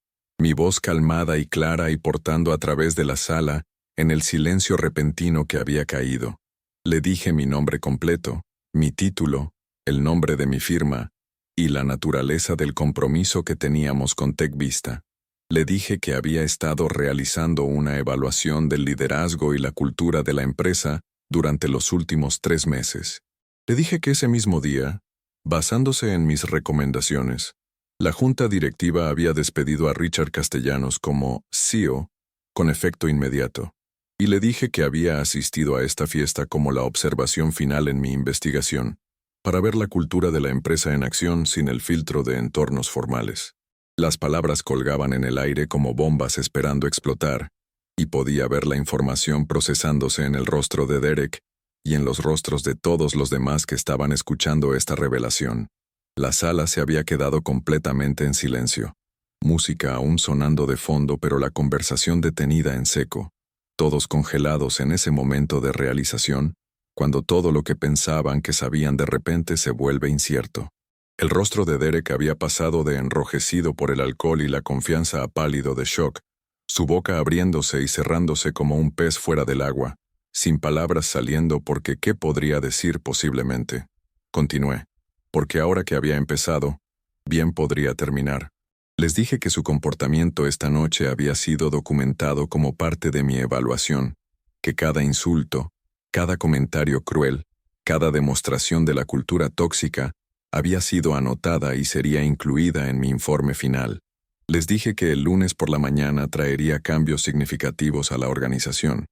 mi voz calmada y clara y portando a través de la sala, en el silencio repentino que había caído. Le dije mi nombre completo, mi título, el nombre de mi firma, y la naturaleza del compromiso que teníamos con TechVista. Le dije que había estado realizando una evaluación del liderazgo y la cultura de la empresa durante los últimos 3 meses. Le dije que ese mismo día, basándose en mis recomendaciones, la junta directiva había despedido a Richard Castellanos como CEO con efecto inmediato, y le dije que había asistido a esta fiesta como la observación final en mi investigación, para ver la cultura de la empresa en acción sin el filtro de entornos formales. Las palabras colgaban en el aire como bombas esperando explotar, y podía ver la información procesándose en el rostro de Derek y en los rostros de todos los demás que estaban escuchando esta revelación. La sala se había quedado completamente en silencio. Música aún sonando de fondo, pero la conversación detenida en seco. Todos congelados en ese momento de realización, cuando todo lo que pensaban que sabían de repente se vuelve incierto. El rostro de Derek había pasado de enrojecido por el alcohol y la confianza a pálido de shock, su boca abriéndose y cerrándose como un pez fuera del agua, sin palabras saliendo porque ¿qué podría decir posiblemente? Continué, porque ahora que había empezado, bien podría terminar. Les dije que su comportamiento esta noche había sido documentado como parte de mi evaluación, que cada insulto, cada comentario cruel, cada demostración de la cultura tóxica había sido anotada y sería incluida en mi informe final. Les dije que el lunes por la mañana traería cambios significativos a la organización,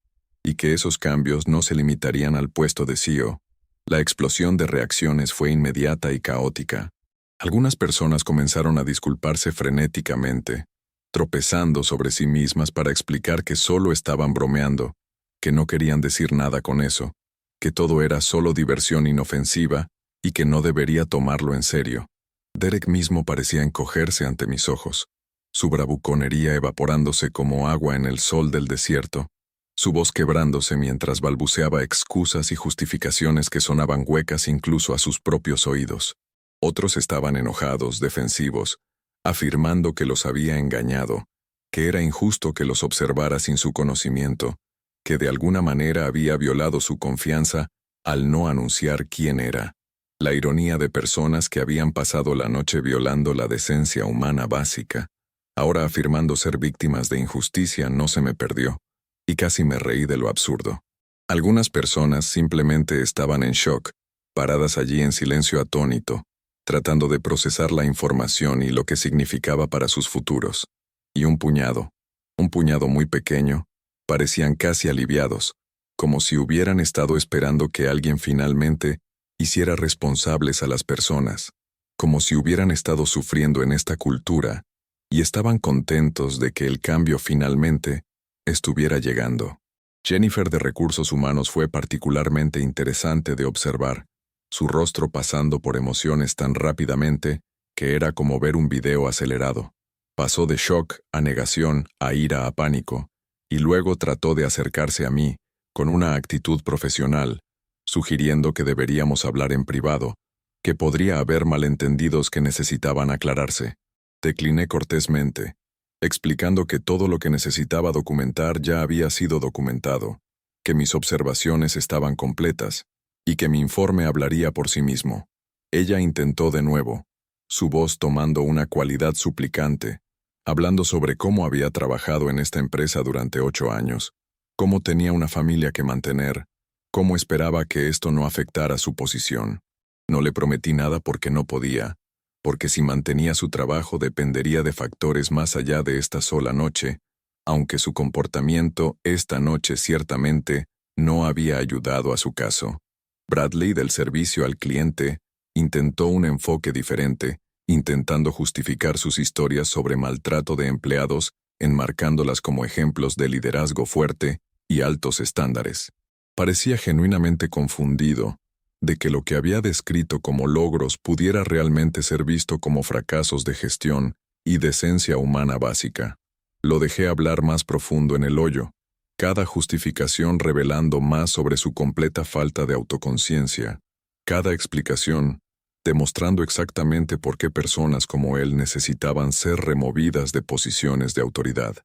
y que esos cambios no se limitarían al puesto de CEO. La explosión de reacciones fue inmediata y caótica. Algunas personas comenzaron a disculparse frenéticamente, tropezando sobre sí mismas para explicar que solo estaban bromeando, que no querían decir nada con eso, que todo era solo diversión inofensiva y que no debería tomarlo en serio. Derek mismo parecía encogerse ante mis ojos, su bravuconería evaporándose como agua en el sol del desierto, su voz quebrándose mientras balbuceaba excusas y justificaciones que sonaban huecas incluso a sus propios oídos. Otros estaban enojados, defensivos, afirmando que los había engañado, que era injusto que los observara sin su conocimiento, que de alguna manera había violado su confianza al no anunciar quién era. La ironía de personas que habían pasado la noche violando la decencia humana básica, ahora afirmando ser víctimas de injusticia, no se me perdió, y casi me reí de lo absurdo. Algunas personas simplemente estaban en shock, paradas allí en silencio atónito, tratando de procesar la información y lo que significaba para sus futuros. Y un puñado muy pequeño, parecían casi aliviados, como si hubieran estado esperando que alguien finalmente hiciera responsables a las personas, como si hubieran estado sufriendo en esta cultura, y estaban contentos de que el cambio finalmente estuviera llegando. Jennifer de Recursos Humanos fue particularmente interesante de observar, su rostro pasando por emociones tan rápidamente que era como ver un video acelerado. Pasó de shock a negación, a ira a pánico, y luego trató de acercarse a mí, con una actitud profesional, sugiriendo que deberíamos hablar en privado, que podría haber malentendidos que necesitaban aclararse. Decliné cortésmente, explicando que todo lo que necesitaba documentar ya había sido documentado, que mis observaciones estaban completas, y que mi informe hablaría por sí mismo. Ella intentó de nuevo, su voz tomando una cualidad suplicante, hablando sobre cómo había trabajado en esta empresa durante 8 años, cómo tenía una familia que mantener, cómo esperaba que esto no afectara su posición. No le prometí nada porque no podía, porque si mantenía su trabajo dependería de factores más allá de esta sola noche, aunque su comportamiento esta noche ciertamente no había ayudado a su caso. Bradley, del servicio al cliente, intentó un enfoque diferente, intentando justificar sus historias sobre maltrato de empleados, enmarcándolas como ejemplos de liderazgo fuerte y altos estándares. Parecía genuinamente confundido de que lo que había descrito como logros pudiera realmente ser visto como fracasos de gestión y decencia humana básica. Lo dejé hablar más profundo en el hoyo, cada justificación revelando más sobre su completa falta de autoconciencia, cada explicación demostrando exactamente por qué personas como él necesitaban ser removidas de posiciones de autoridad.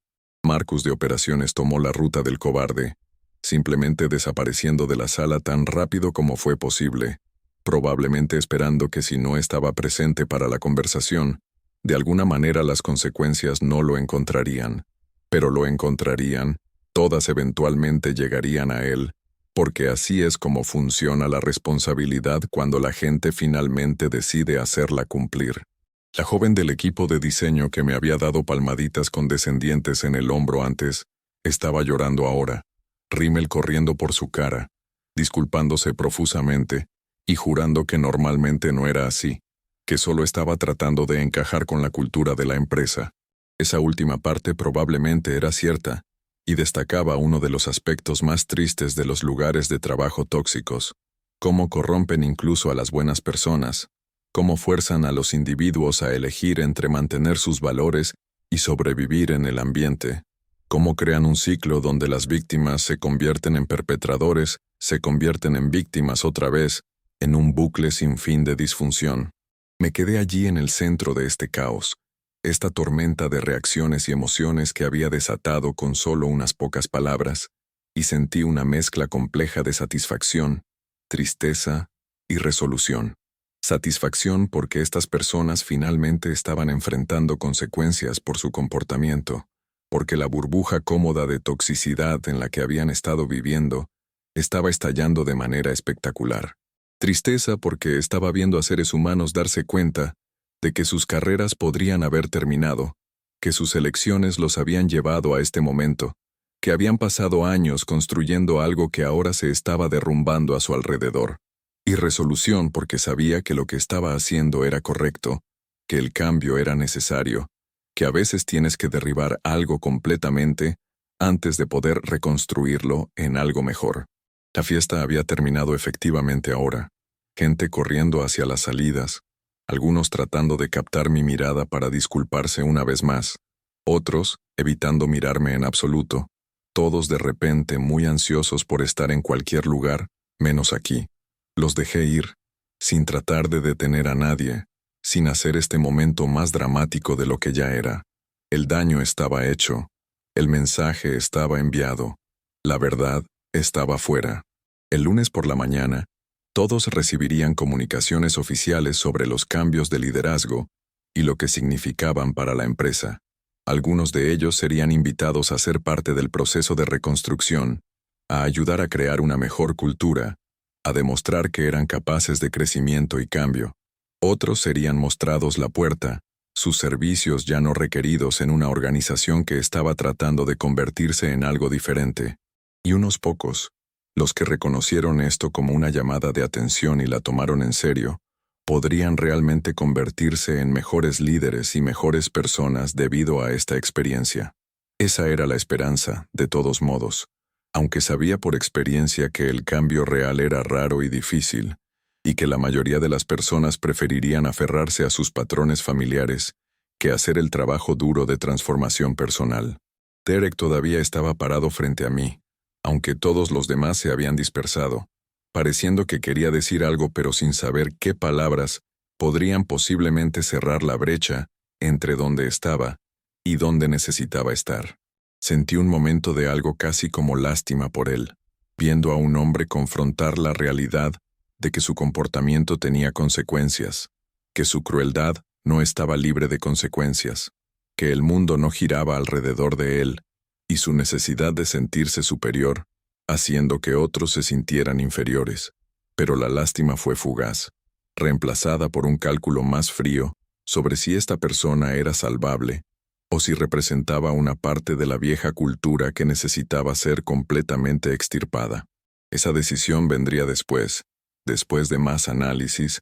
Marcus de operaciones tomó la ruta del cobarde, simplemente desapareciendo de la sala tan rápido como fue posible, probablemente esperando que si no estaba presente para la conversación, de alguna manera las consecuencias no lo encontrarían. Pero lo encontrarían, todas eventualmente llegarían a él, porque así es como funciona la responsabilidad cuando la gente finalmente decide hacerla cumplir. La joven del equipo de diseño que me había dado palmaditas condescendientes en el hombro antes, estaba llorando ahora, rímel corriendo por su cara, disculpándose profusamente, y jurando que normalmente no era así, que solo estaba tratando de encajar con la cultura de la empresa. Esa última parte probablemente era cierta, y destacaba uno de los aspectos más tristes de los lugares de trabajo tóxicos, cómo corrompen incluso a las buenas personas, cómo fuerzan a los individuos a elegir entre mantener sus valores y sobrevivir en el ambiente, cómo crean un ciclo donde las víctimas se convierten en perpetradores, se convierten en víctimas otra vez, en un bucle sin fin de disfunción. Me quedé allí en el centro de este caos, esta tormenta de reacciones y emociones que había desatado con solo unas pocas palabras, y sentí una mezcla compleja de satisfacción, tristeza y resolución. Satisfacción porque estas personas finalmente estaban enfrentando consecuencias por su comportamiento, porque la burbuja cómoda de toxicidad en la que habían estado viviendo estaba estallando de manera espectacular. Tristeza porque estaba viendo a seres humanos darse cuenta de que sus carreras podrían haber terminado, que sus elecciones los habían llevado a este momento, que habían pasado años construyendo algo que ahora se estaba derrumbando a su alrededor. Y resolución porque sabía que lo que estaba haciendo era correcto, que el cambio era necesario, que a veces tienes que derribar algo completamente antes de poder reconstruirlo en algo mejor. La fiesta había terminado efectivamente ahora, gente corriendo hacia las salidas, algunos tratando de captar mi mirada para disculparse una vez más, otros evitando mirarme en absoluto, todos de repente muy ansiosos por estar en cualquier lugar, menos aquí. Los dejé ir, sin tratar de detener a nadie, sin hacer este momento más dramático de lo que ya era. El daño estaba hecho, el mensaje estaba enviado, la verdad estaba fuera. El lunes por la mañana, todos recibirían comunicaciones oficiales sobre los cambios de liderazgo y lo que significaban para la empresa. Algunos de ellos serían invitados a ser parte del proceso de reconstrucción, a ayudar a crear una mejor cultura, a demostrar que eran capaces de crecimiento y cambio. Otros serían mostrados la puerta, sus servicios ya no requeridos en una organización que estaba tratando de convertirse en algo diferente. Y unos pocos, los que reconocieron esto como una llamada de atención y la tomaron en serio, podrían realmente convertirse en mejores líderes y mejores personas debido a esta experiencia. Esa era la esperanza, de todos modos, aunque sabía por experiencia que el cambio real era raro y difícil, y que la mayoría de las personas preferirían aferrarse a sus patrones familiares que hacer el trabajo duro de transformación personal. Derek todavía estaba parado frente a mí, aunque todos los demás se habían dispersado, pareciendo que quería decir algo pero sin saber qué palabras podrían posiblemente cerrar la brecha entre donde estaba y donde necesitaba estar. Sentí un momento de algo casi como lástima por él, viendo a un hombre confrontar la realidad de que su comportamiento tenía consecuencias, que su crueldad no estaba libre de consecuencias, que el mundo no giraba alrededor de él, y su necesidad de sentirse superior, haciendo que otros se sintieran inferiores. Pero la lástima fue fugaz, reemplazada por un cálculo más frío sobre si esta persona era salvable o si representaba una parte de la vieja cultura que necesitaba ser completamente extirpada. Esa decisión vendría después de más análisis,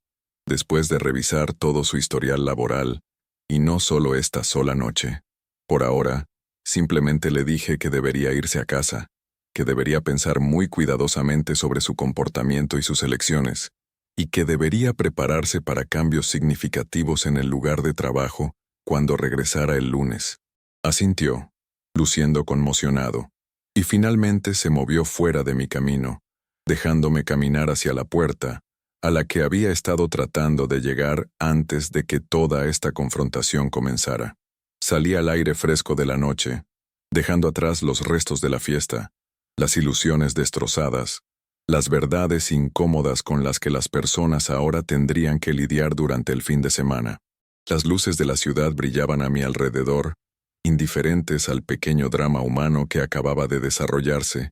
después de revisar todo su historial laboral, y no solo esta sola noche. Por ahora, simplemente le dije que debería irse a casa, que debería pensar muy cuidadosamente sobre su comportamiento y sus elecciones, y que debería prepararse para cambios significativos en el lugar de trabajo cuando regresara el lunes. Asintió, luciendo conmocionado, y finalmente se movió fuera de mi camino, dejándome caminar hacia la puerta, a la que había estado tratando de llegar antes de que toda esta confrontación comenzara. Salí al aire fresco de la noche, dejando atrás los restos de la fiesta, las ilusiones destrozadas, las verdades incómodas con las que las personas ahora tendrían que lidiar durante el fin de semana. Las luces de la ciudad brillaban a mi alrededor, indiferentes al pequeño drama humano que acababa de desarrollarse,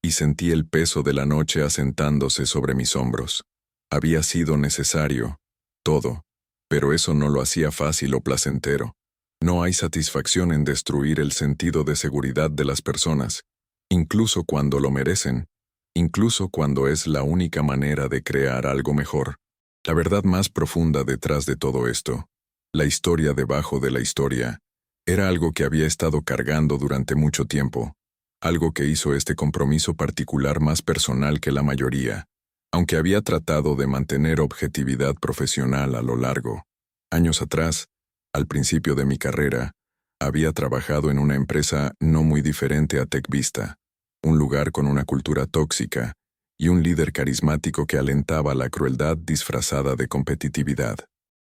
y sentí el peso de la noche asentándose sobre mis hombros. Había sido necesario, todo, pero eso no lo hacía fácil o placentero. No hay satisfacción en destruir el sentido de seguridad de las personas, incluso cuando lo merecen, incluso cuando es la única manera de crear algo mejor. La verdad más profunda detrás de todo esto, la historia debajo de la historia, era algo que había estado cargando durante mucho tiempo, algo que hizo este compromiso particular más personal que la mayoría, aunque había tratado de mantener objetividad profesional a lo largo. Años atrás, al principio de mi carrera, había trabajado en una empresa no muy diferente a TechVista, un lugar con una cultura tóxica y un líder carismático que alentaba la crueldad disfrazada de competitividad.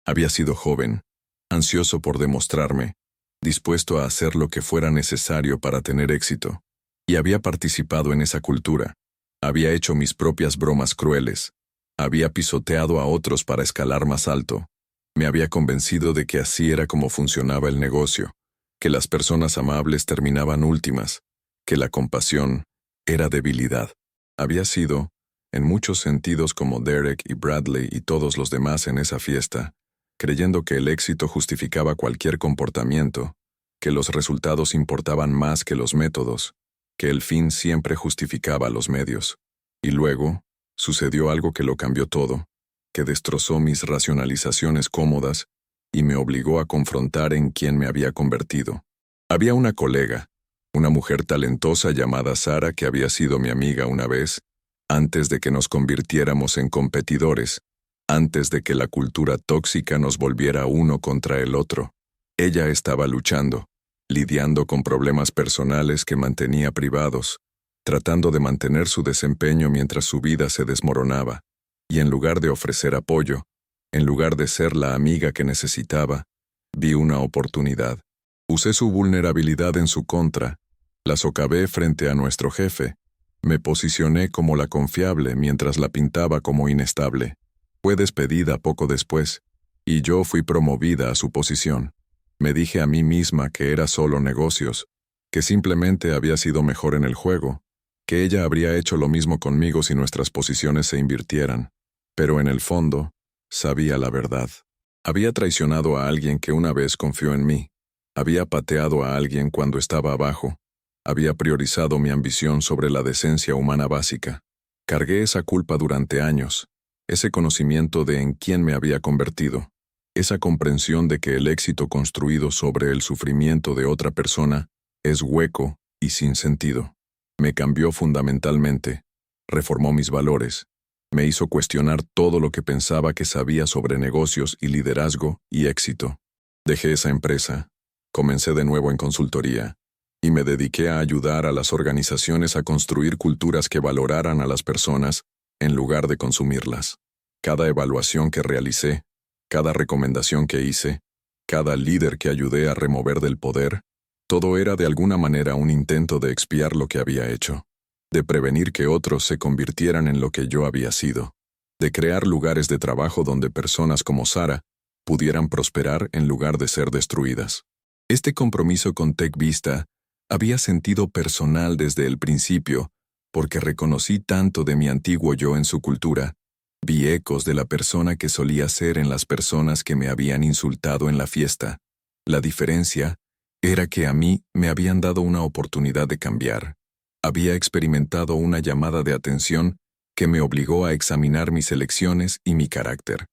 Había sido joven, ansioso por demostrarme, dispuesto a hacer lo que fuera necesario para tener éxito, y había participado en esa cultura. Había hecho mis propias bromas crueles, había pisoteado a otros para escalar más alto. Me había convencido de que así era como funcionaba el negocio, que las personas amables terminaban últimas, que la compasión era debilidad. Había sido, en muchos sentidos como Derek y Bradley y todos los demás en esa fiesta, creyendo que el éxito justificaba cualquier comportamiento, que los resultados importaban más que los métodos, que el fin siempre justificaba los medios. Y luego, sucedió algo que lo cambió todo, que destrozó mis racionalizaciones cómodas y me obligó a confrontar en quién me había convertido. Había una colega, una mujer talentosa llamada Sara que había sido mi amiga una vez, antes de que nos convirtiéramos en competidores, antes de que la cultura tóxica nos volviera uno contra el otro. Ella estaba luchando, lidiando con problemas personales que mantenía privados, tratando de mantener su desempeño mientras su vida se desmoronaba, y en lugar de ofrecer apoyo, en lugar de ser la amiga que necesitaba, vi una oportunidad. Usé su vulnerabilidad en su contra, la socavé frente a nuestro jefe, me posicioné como la confiable mientras la pintaba como inestable. Fue despedida poco después, y yo fui promovida a su posición. Me dije a mí misma que era solo negocios, que simplemente había sido mejor en el juego, que ella habría hecho lo mismo conmigo si nuestras posiciones se invirtieran. Pero en el fondo, sabía la verdad. Había traicionado a alguien que una vez confió en mí. Había pateado a alguien cuando estaba abajo. Había priorizado mi ambición sobre la decencia humana básica. Cargué esa culpa durante años, ese conocimiento de en quién me había convertido, esa comprensión de que el éxito construido sobre el sufrimiento de otra persona es hueco y sin sentido. Me cambió fundamentalmente, reformó mis valores, me hizo cuestionar todo lo que pensaba que sabía sobre negocios y liderazgo y éxito. Dejé esa empresa, comencé de nuevo en consultoría, y me dediqué a ayudar a las organizaciones a construir culturas que valoraran a las personas en lugar de consumirlas. Cada evaluación que realicé, cada recomendación que hice, cada líder que ayudé a remover del poder, todo era de alguna manera un intento de expiar lo que había hecho, de prevenir que otros se convirtieran en lo que yo había sido, de crear lugares de trabajo donde personas como Sara pudieran prosperar en lugar de ser destruidas. Este compromiso con TechVista había sentido personal desde el principio, porque reconocí tanto de mi antiguo yo en su cultura. Vi ecos de la persona que solía ser en las personas que me habían insultado en la fiesta. La diferencia era que a mí me habían dado una oportunidad de cambiar. Había experimentado una llamada de atención que me obligó a examinar mis elecciones y mi carácter.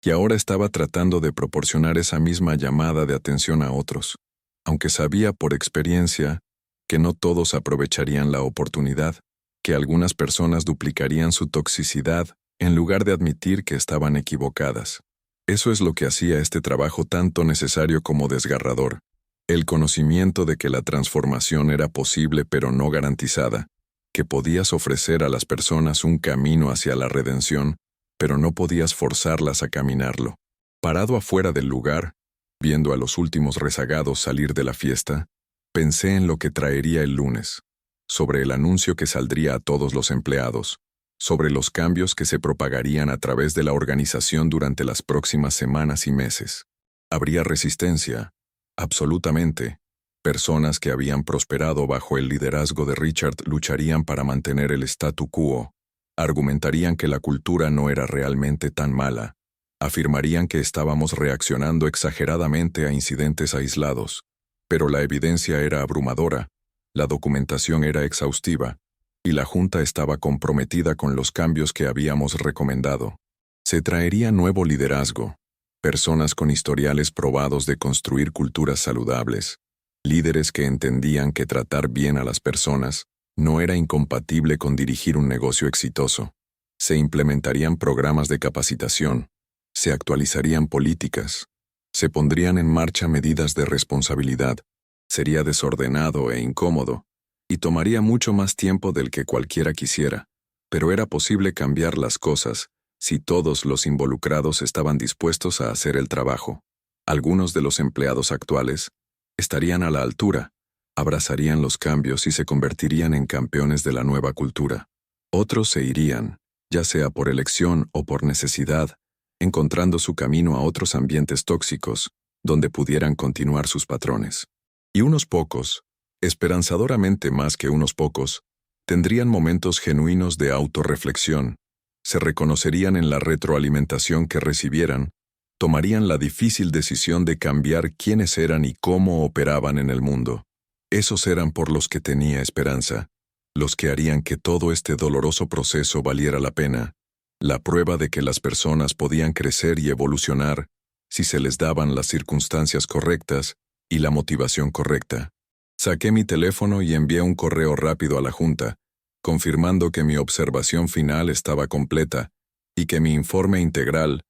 Y ahora estaba tratando de proporcionar esa misma llamada de atención a otros, aunque sabía por experiencia que no todos aprovecharían la oportunidad, que algunas personas duplicarían su toxicidad en lugar de admitir que estaban equivocadas. Eso es lo que hacía este trabajo tanto necesario como desgarrador. El conocimiento de que la transformación era posible pero no garantizada, que podías ofrecer a las personas un camino hacia la redención, pero no podías forzarlas a caminarlo. Parado afuera del lugar, viendo a los últimos rezagados salir de la fiesta, pensé en lo que traería el lunes, sobre el anuncio que saldría a todos los empleados, sobre los cambios que se propagarían a través de la organización durante las próximas semanas y meses. Habría resistencia, absolutamente. Personas que habían prosperado bajo el liderazgo de Richard lucharían para mantener el statu quo, argumentarían que la cultura no era realmente tan mala, afirmarían que estábamos reaccionando exageradamente a incidentes aislados, pero la evidencia era abrumadora, la documentación era exhaustiva, y la Junta estaba comprometida con los cambios que habíamos recomendado. Se traería nuevo liderazgo, personas con historiales probados de construir culturas saludables, líderes que entendían que tratar bien a las personas no era incompatible con dirigir un negocio exitoso. Se implementarían programas de capacitación, se actualizarían políticas, se pondrían en marcha medidas de responsabilidad. Sería desordenado e incómodo, y tomaría mucho más tiempo del que cualquiera quisiera, pero era posible cambiar las cosas si todos los involucrados estaban dispuestos a hacer el trabajo. Algunos de los empleados actuales estarían a la altura, abrazarían los cambios y se convertirían en campeones de la nueva cultura. Otros se irían, ya sea por elección o por necesidad, encontrando su camino a otros ambientes tóxicos, donde pudieran continuar sus patrones. Y unos pocos, esperanzadoramente más que unos pocos, tendrían momentos genuinos de autorreflexión, se reconocerían en la retroalimentación que recibieran, tomarían la difícil decisión de cambiar quiénes eran y cómo operaban en el mundo. Esos eran por los que tenía esperanza, los que harían que todo este doloroso proceso valiera la pena, la prueba de que las personas podían crecer y evolucionar si se les daban las circunstancias correctas y la motivación correcta. Saqué mi teléfono y envié un correo rápido a la Junta, confirmando que mi observación final estaba completa y que mi informe integral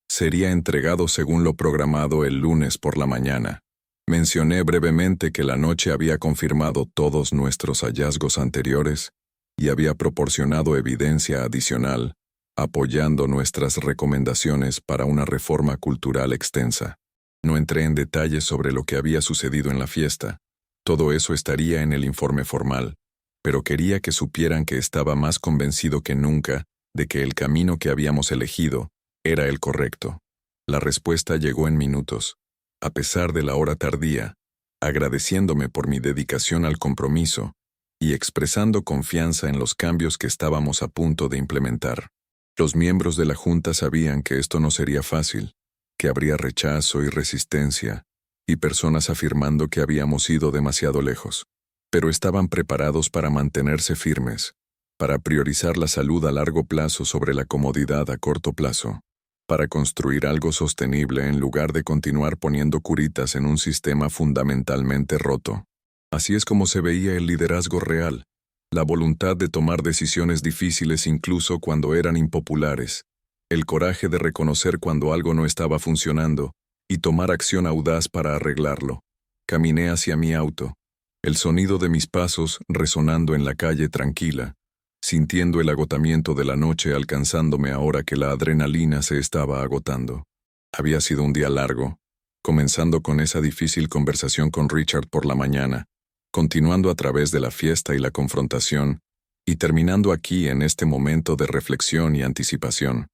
sería entregado según lo programado el lunes por la mañana. Mencioné brevemente que la noche había confirmado todos nuestros hallazgos anteriores y había proporcionado evidencia adicional, apoyando nuestras recomendaciones para una reforma cultural extensa. No entré en detalles sobre lo que había sucedido en la fiesta. Todo eso estaría en el informe formal, pero quería que supieran que estaba más convencido que nunca de que el camino que habíamos elegido era el correcto. La respuesta llegó en minutos, a pesar de la hora tardía, agradeciéndome por mi dedicación al compromiso y expresando confianza en los cambios que estábamos a punto de implementar. Los miembros de la Junta sabían que esto no sería fácil, que habría rechazo y resistencia, y personas afirmando que habíamos ido demasiado lejos, pero estaban preparados para mantenerse firmes, para priorizar la salud a largo plazo sobre la comodidad a corto plazo, para construir algo sostenible en lugar de continuar poniendo curitas en un sistema fundamentalmente roto. Así es como se veía el liderazgo real, la voluntad de tomar decisiones difíciles incluso cuando eran impopulares, el coraje de reconocer cuando algo no estaba funcionando y tomar acción audaz para arreglarlo. Caminé hacia mi auto, el sonido de mis pasos resonando en la calle tranquila, sintiendo el agotamiento de la noche alcanzándome ahora que la adrenalina se estaba agotando. Había sido un día largo, comenzando con esa difícil conversación con Richard por la mañana, continuando a través de la fiesta y la confrontación, y terminando aquí en este momento de reflexión y anticipación.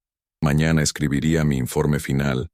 Mañana escribiría mi informe final,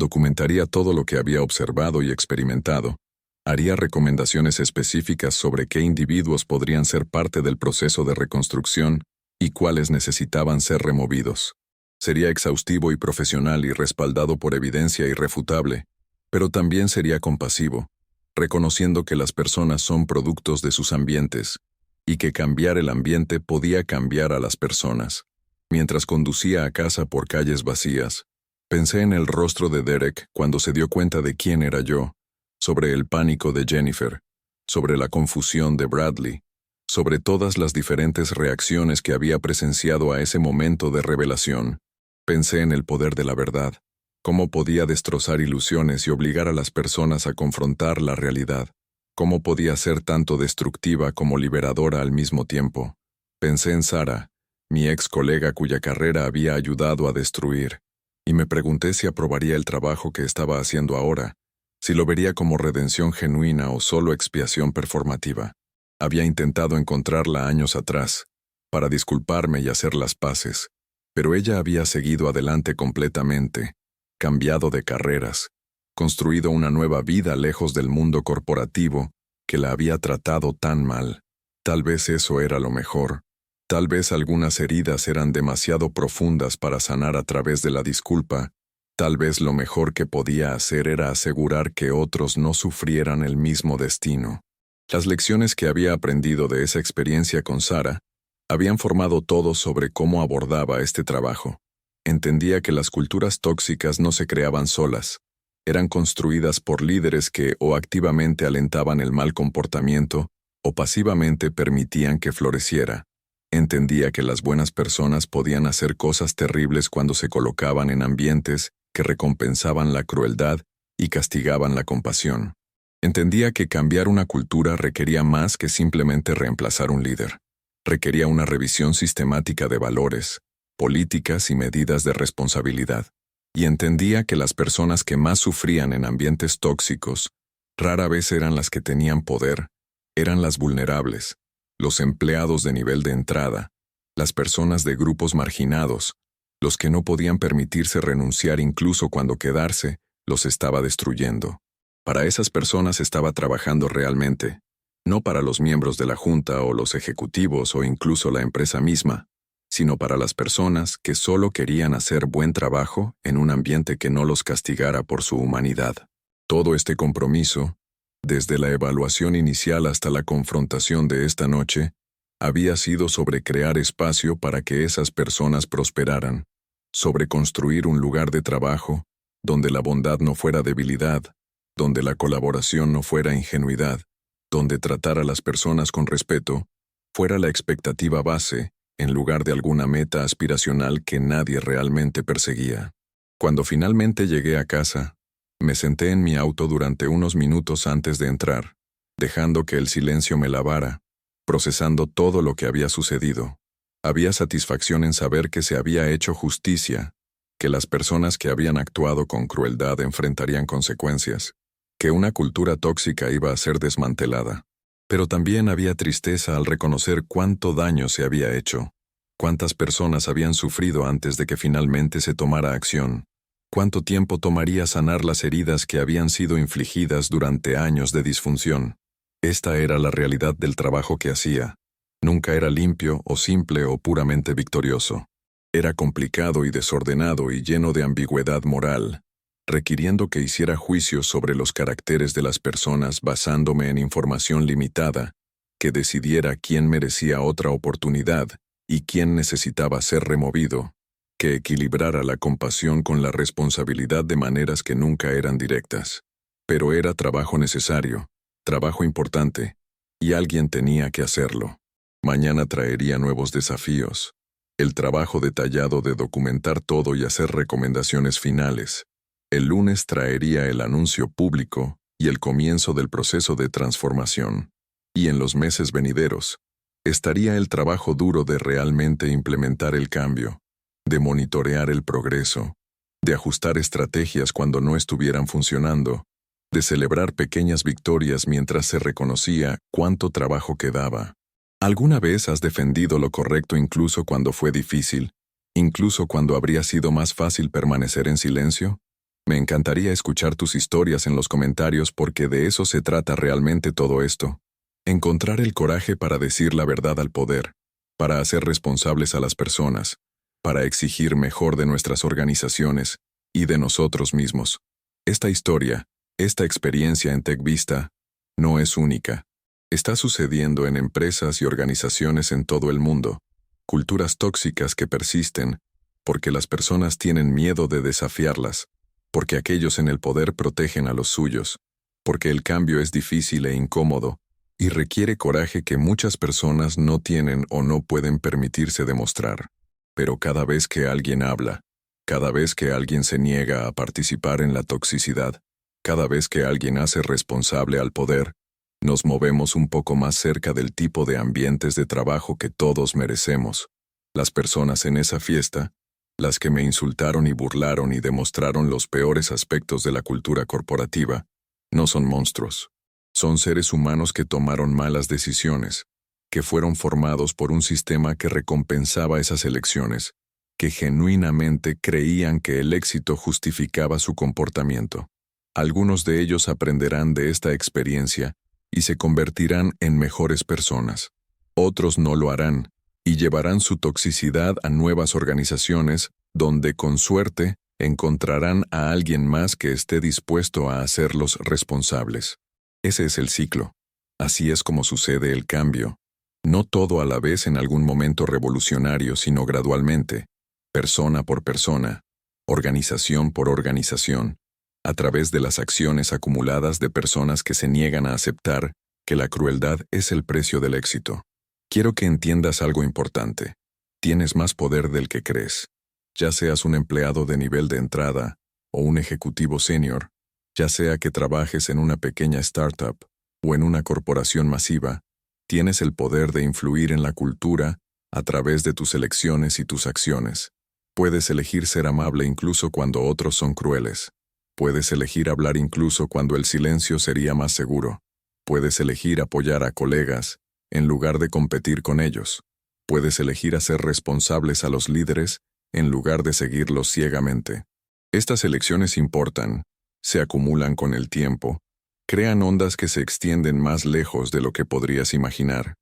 Documentaría todo lo que había observado y experimentado. Haría recomendaciones específicas sobre qué individuos podrían ser parte del proceso de reconstrucción y cuáles necesitaban ser removidos. Sería exhaustivo y profesional y respaldado por evidencia irrefutable, pero también sería compasivo, reconociendo que las personas son productos de sus ambientes y que cambiar el ambiente podía cambiar a las personas. Mientras conducía a casa por calles vacías, pensé en el rostro de Derek cuando se dio cuenta de quién era yo, sobre el pánico de Jennifer, sobre la confusión de Bradley, sobre todas las diferentes reacciones que había presenciado a ese momento de revelación. Pensé en el poder de la verdad, cómo podía destrozar ilusiones y obligar a las personas a confrontar la realidad, cómo podía ser tanto destructiva como liberadora al mismo tiempo. Pensé en Sarah, mi ex colega cuya carrera había ayudado a destruir, y me pregunté si aprobaría el trabajo que estaba haciendo ahora, si lo vería como redención genuina o solo expiación performativa. Había intentado encontrarla años atrás, para disculparme y hacer las paces, pero ella había seguido adelante completamente, cambiado de carreras, construido una nueva vida lejos del mundo corporativo que la había tratado tan mal. Tal vez eso era lo mejor. Tal vez algunas heridas eran demasiado profundas para sanar a través de la disculpa. Tal vez lo mejor que podía hacer era asegurar que otros no sufrieran el mismo destino. Las lecciones que había aprendido de esa experiencia con Sarah habían formado todo sobre cómo abordaba este trabajo. Entendía que las culturas tóxicas no se creaban solas, eran construidas por líderes que o activamente alentaban el mal comportamiento o pasivamente permitían que floreciera. Entendía que las buenas personas podían hacer cosas terribles cuando se colocaban en ambientes que recompensaban la crueldad y castigaban la compasión. Entendía que cambiar una cultura requería más que simplemente reemplazar un líder. Requería una revisión sistemática de valores, políticas y medidas de responsabilidad. Y entendía que las personas que más sufrían en ambientes tóxicos rara vez eran las que tenían poder, eran las vulnerables, los empleados de nivel de entrada, las personas de grupos marginados, los que no podían permitirse renunciar incluso cuando quedarse los estaba destruyendo. Para esas personas estaba trabajando realmente, no para los miembros de la junta o los ejecutivos o incluso la empresa misma, sino para las personas que solo querían hacer buen trabajo en un ambiente que no los castigara por su humanidad. Todo este compromiso, desde la evaluación inicial hasta la confrontación de esta noche, había sido sobre crear espacio para que esas personas prosperaran, sobre construir un lugar de trabajo donde la bondad no fuera debilidad, donde la colaboración no fuera ingenuidad, donde tratar a las personas con respeto fuera la expectativa base en lugar de alguna meta aspiracional que nadie realmente perseguía. Cuando finalmente llegué a casa, me senté en mi auto durante unos minutos antes de entrar, dejando que el silencio me lavara, procesando todo lo que había sucedido. Había satisfacción en saber que se había hecho justicia, que las personas que habían actuado con crueldad enfrentarían consecuencias, que una cultura tóxica iba a ser desmantelada. Pero también había tristeza al reconocer cuánto daño se había hecho, cuántas personas habían sufrido antes de que finalmente se tomara acción, cuánto tiempo tomaría sanar las heridas que habían sido infligidas durante años de disfunción. Esta era la realidad del trabajo que hacía. Nunca era limpio o simple o puramente victorioso. Era complicado y desordenado y lleno de ambigüedad moral, requiriendo que hiciera juicios sobre los caracteres de las personas basándome en información limitada, que decidiera quién merecía otra oportunidad y quién necesitaba ser removido, que equilibrara la compasión con la responsabilidad de maneras que nunca eran directas. Pero era trabajo necesario, trabajo importante, y alguien tenía que hacerlo. Mañana traería nuevos desafíos, el trabajo detallado de documentar todo y hacer recomendaciones finales. El lunes traería el anuncio público y el comienzo del proceso de transformación. Y en los meses venideros, estaría el trabajo duro de realmente implementar el cambio, de monitorear el progreso, de ajustar estrategias cuando no estuvieran funcionando, de celebrar pequeñas victorias mientras se reconocía cuánto trabajo quedaba. ¿Alguna vez has defendido lo correcto incluso cuando fue difícil, incluso cuando habría sido más fácil permanecer en silencio? Me encantaría escuchar tus historias en los comentarios porque de eso se trata realmente todo esto. Encontrar el coraje para decir la verdad al poder, para hacer responsables a las personas, para exigir mejor de nuestras organizaciones y de nosotros mismos. Esta historia, esta experiencia en TechVista, no es única. Está sucediendo en empresas y organizaciones en todo el mundo. Culturas tóxicas que persisten porque las personas tienen miedo de desafiarlas, porque aquellos en el poder protegen a los suyos, porque el cambio es difícil e incómodo y requiere coraje que muchas personas no tienen o no pueden permitirse demostrar. Pero cada vez que alguien habla, cada vez que alguien se niega a participar en la toxicidad, cada vez que alguien hace responsable al poder, nos movemos un poco más cerca del tipo de ambientes de trabajo que todos merecemos. Las personas en esa fiesta, las que me insultaron y burlaron y demostraron los peores aspectos de la cultura corporativa, no son monstruos. Son seres humanos que tomaron malas decisiones, que fueron formados por un sistema que recompensaba esas elecciones, que genuinamente creían que el éxito justificaba su comportamiento. Algunos de ellos aprenderán de esta experiencia y se convertirán en mejores personas. Otros no lo harán y llevarán su toxicidad a nuevas organizaciones donde, con suerte, encontrarán a alguien más que esté dispuesto a hacerlos responsables. Ese es el ciclo. Así es como sucede el cambio. No todo a la vez en algún momento revolucionario, sino gradualmente, persona por persona, organización por organización, a través de las acciones acumuladas de personas que se niegan a aceptar que la crueldad es el precio del éxito. Quiero que entiendas algo importante. Tienes más poder del que crees. Ya seas un empleado de nivel de entrada o un ejecutivo senior, ya sea que trabajes en una pequeña startup o en una corporación masiva, tienes el poder de influir en la cultura a través de tus elecciones y tus acciones. Puedes elegir ser amable incluso cuando otros son crueles. Puedes elegir hablar incluso cuando el silencio sería más seguro. Puedes elegir apoyar a colegas en lugar de competir con ellos. Puedes elegir hacer responsables a los líderes en lugar de seguirlos ciegamente. Estas elecciones importan, se acumulan con el tiempo, crean ondas que se extienden más lejos de lo que podrías imaginar.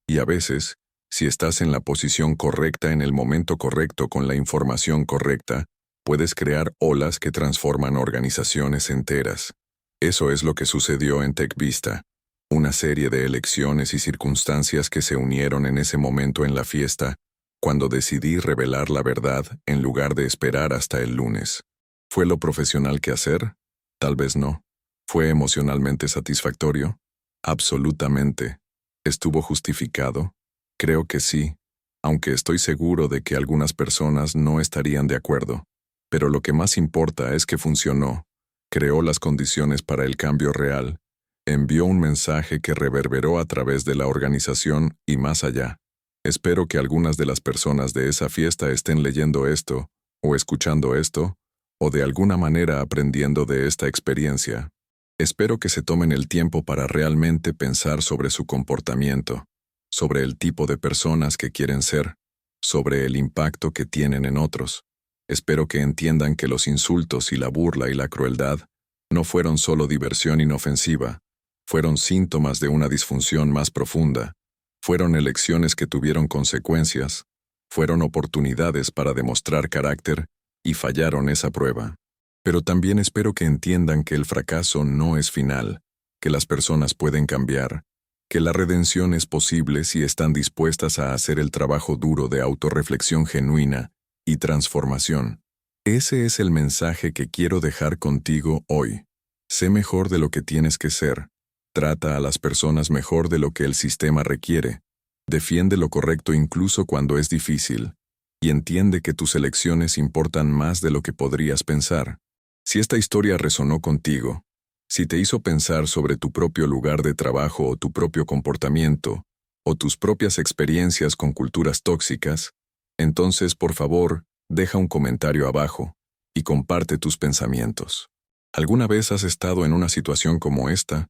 Y a veces, si estás en la posición correcta en el momento correcto con la información correcta, puedes crear olas que transforman organizaciones enteras. Eso es lo que sucedió en TechVista. Una serie de elecciones y circunstancias que se unieron en ese momento en la fiesta, cuando decidí revelar la verdad en lugar de esperar hasta el lunes. ¿Fue lo profesional que hacer? Tal vez no. ¿Fue emocionalmente satisfactorio? Absolutamente. ¿Estuvo justificado? Creo que sí, aunque estoy seguro de que algunas personas no estarían de acuerdo. Pero lo que más importa es que funcionó, creó las condiciones para el cambio real, envió un mensaje que reverberó a través de la organización y más allá. Espero que algunas de las personas de esa fiesta estén leyendo esto, o escuchando esto, o de alguna manera aprendiendo de esta experiencia. Espero que se tomen el tiempo para realmente pensar sobre su comportamiento, sobre el tipo de personas que quieren ser, sobre el impacto que tienen en otros. Espero que entiendan que los insultos y la burla y la crueldad no fueron solo diversión inofensiva, fueron síntomas de una disfunción más profunda, fueron elecciones que tuvieron consecuencias, fueron oportunidades para demostrar carácter y fallaron esa prueba. Pero también espero que entiendan que el fracaso no es final, que las personas pueden cambiar, que la redención es posible si están dispuestas a hacer el trabajo duro de autorreflexión genuina y transformación. Ese es el mensaje que quiero dejar contigo hoy. Sé mejor de lo que tienes que ser. Trata a las personas mejor de lo que el sistema requiere. Defiende lo correcto incluso cuando es difícil. Y entiende que tus elecciones importan más de lo que podrías pensar. Si esta historia resonó contigo, si te hizo pensar sobre tu propio lugar de trabajo o tu propio comportamiento, o tus propias experiencias con culturas tóxicas, entonces, por favor, deja un comentario abajo y comparte tus pensamientos. ¿Alguna vez has estado en una situación como esta,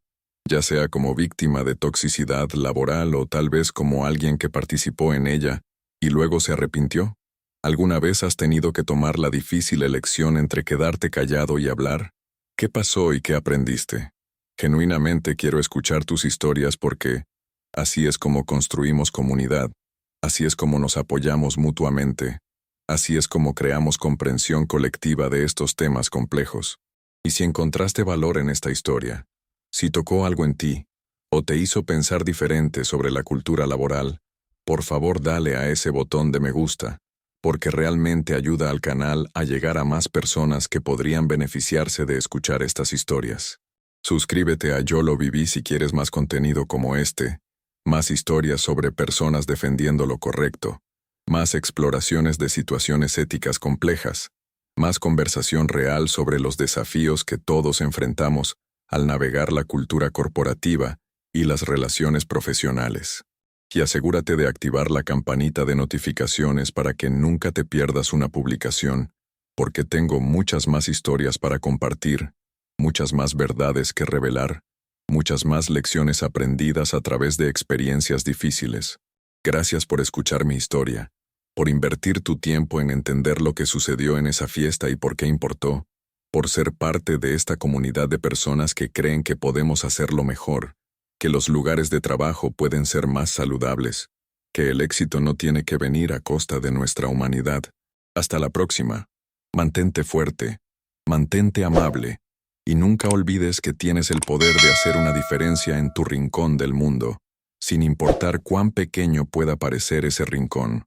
ya sea como víctima de toxicidad laboral o tal vez como alguien que participó en ella y luego se arrepintió? ¿Alguna vez has tenido que tomar la difícil elección entre quedarte callado y hablar? ¿Qué pasó y qué aprendiste? Genuinamente quiero escuchar tus historias porque así es como construimos comunidad, así es como nos apoyamos mutuamente, así es como creamos comprensión colectiva de estos temas complejos. Y si encontraste valor en esta historia, si tocó algo en ti, o te hizo pensar diferente sobre la cultura laboral, por favor dale a ese botón de me gusta, porque realmente ayuda al canal a llegar a más personas que podrían beneficiarse de escuchar estas historias. Suscríbete a Yo lo viví si quieres más contenido como este, más historias sobre personas defendiendo lo correcto, más exploraciones de situaciones éticas complejas, más conversación real sobre los desafíos que todos enfrentamos al navegar la cultura corporativa y las relaciones profesionales. Y asegúrate de activar la campanita de notificaciones para que nunca te pierdas una publicación, porque tengo muchas más historias para compartir, muchas más verdades que revelar, muchas más lecciones aprendidas a través de experiencias difíciles. Gracias por escuchar mi historia, por invertir tu tiempo en entender lo que sucedió en esa fiesta y por qué importó, por ser parte de esta comunidad de personas que creen que podemos hacerlo mejor, que los lugares de trabajo pueden ser más saludables, que el éxito no tiene que venir a costa de nuestra humanidad. Hasta la próxima. Mantente fuerte, mantente amable, y nunca olvides que tienes el poder de hacer una diferencia en tu rincón del mundo, sin importar cuán pequeño pueda parecer ese rincón.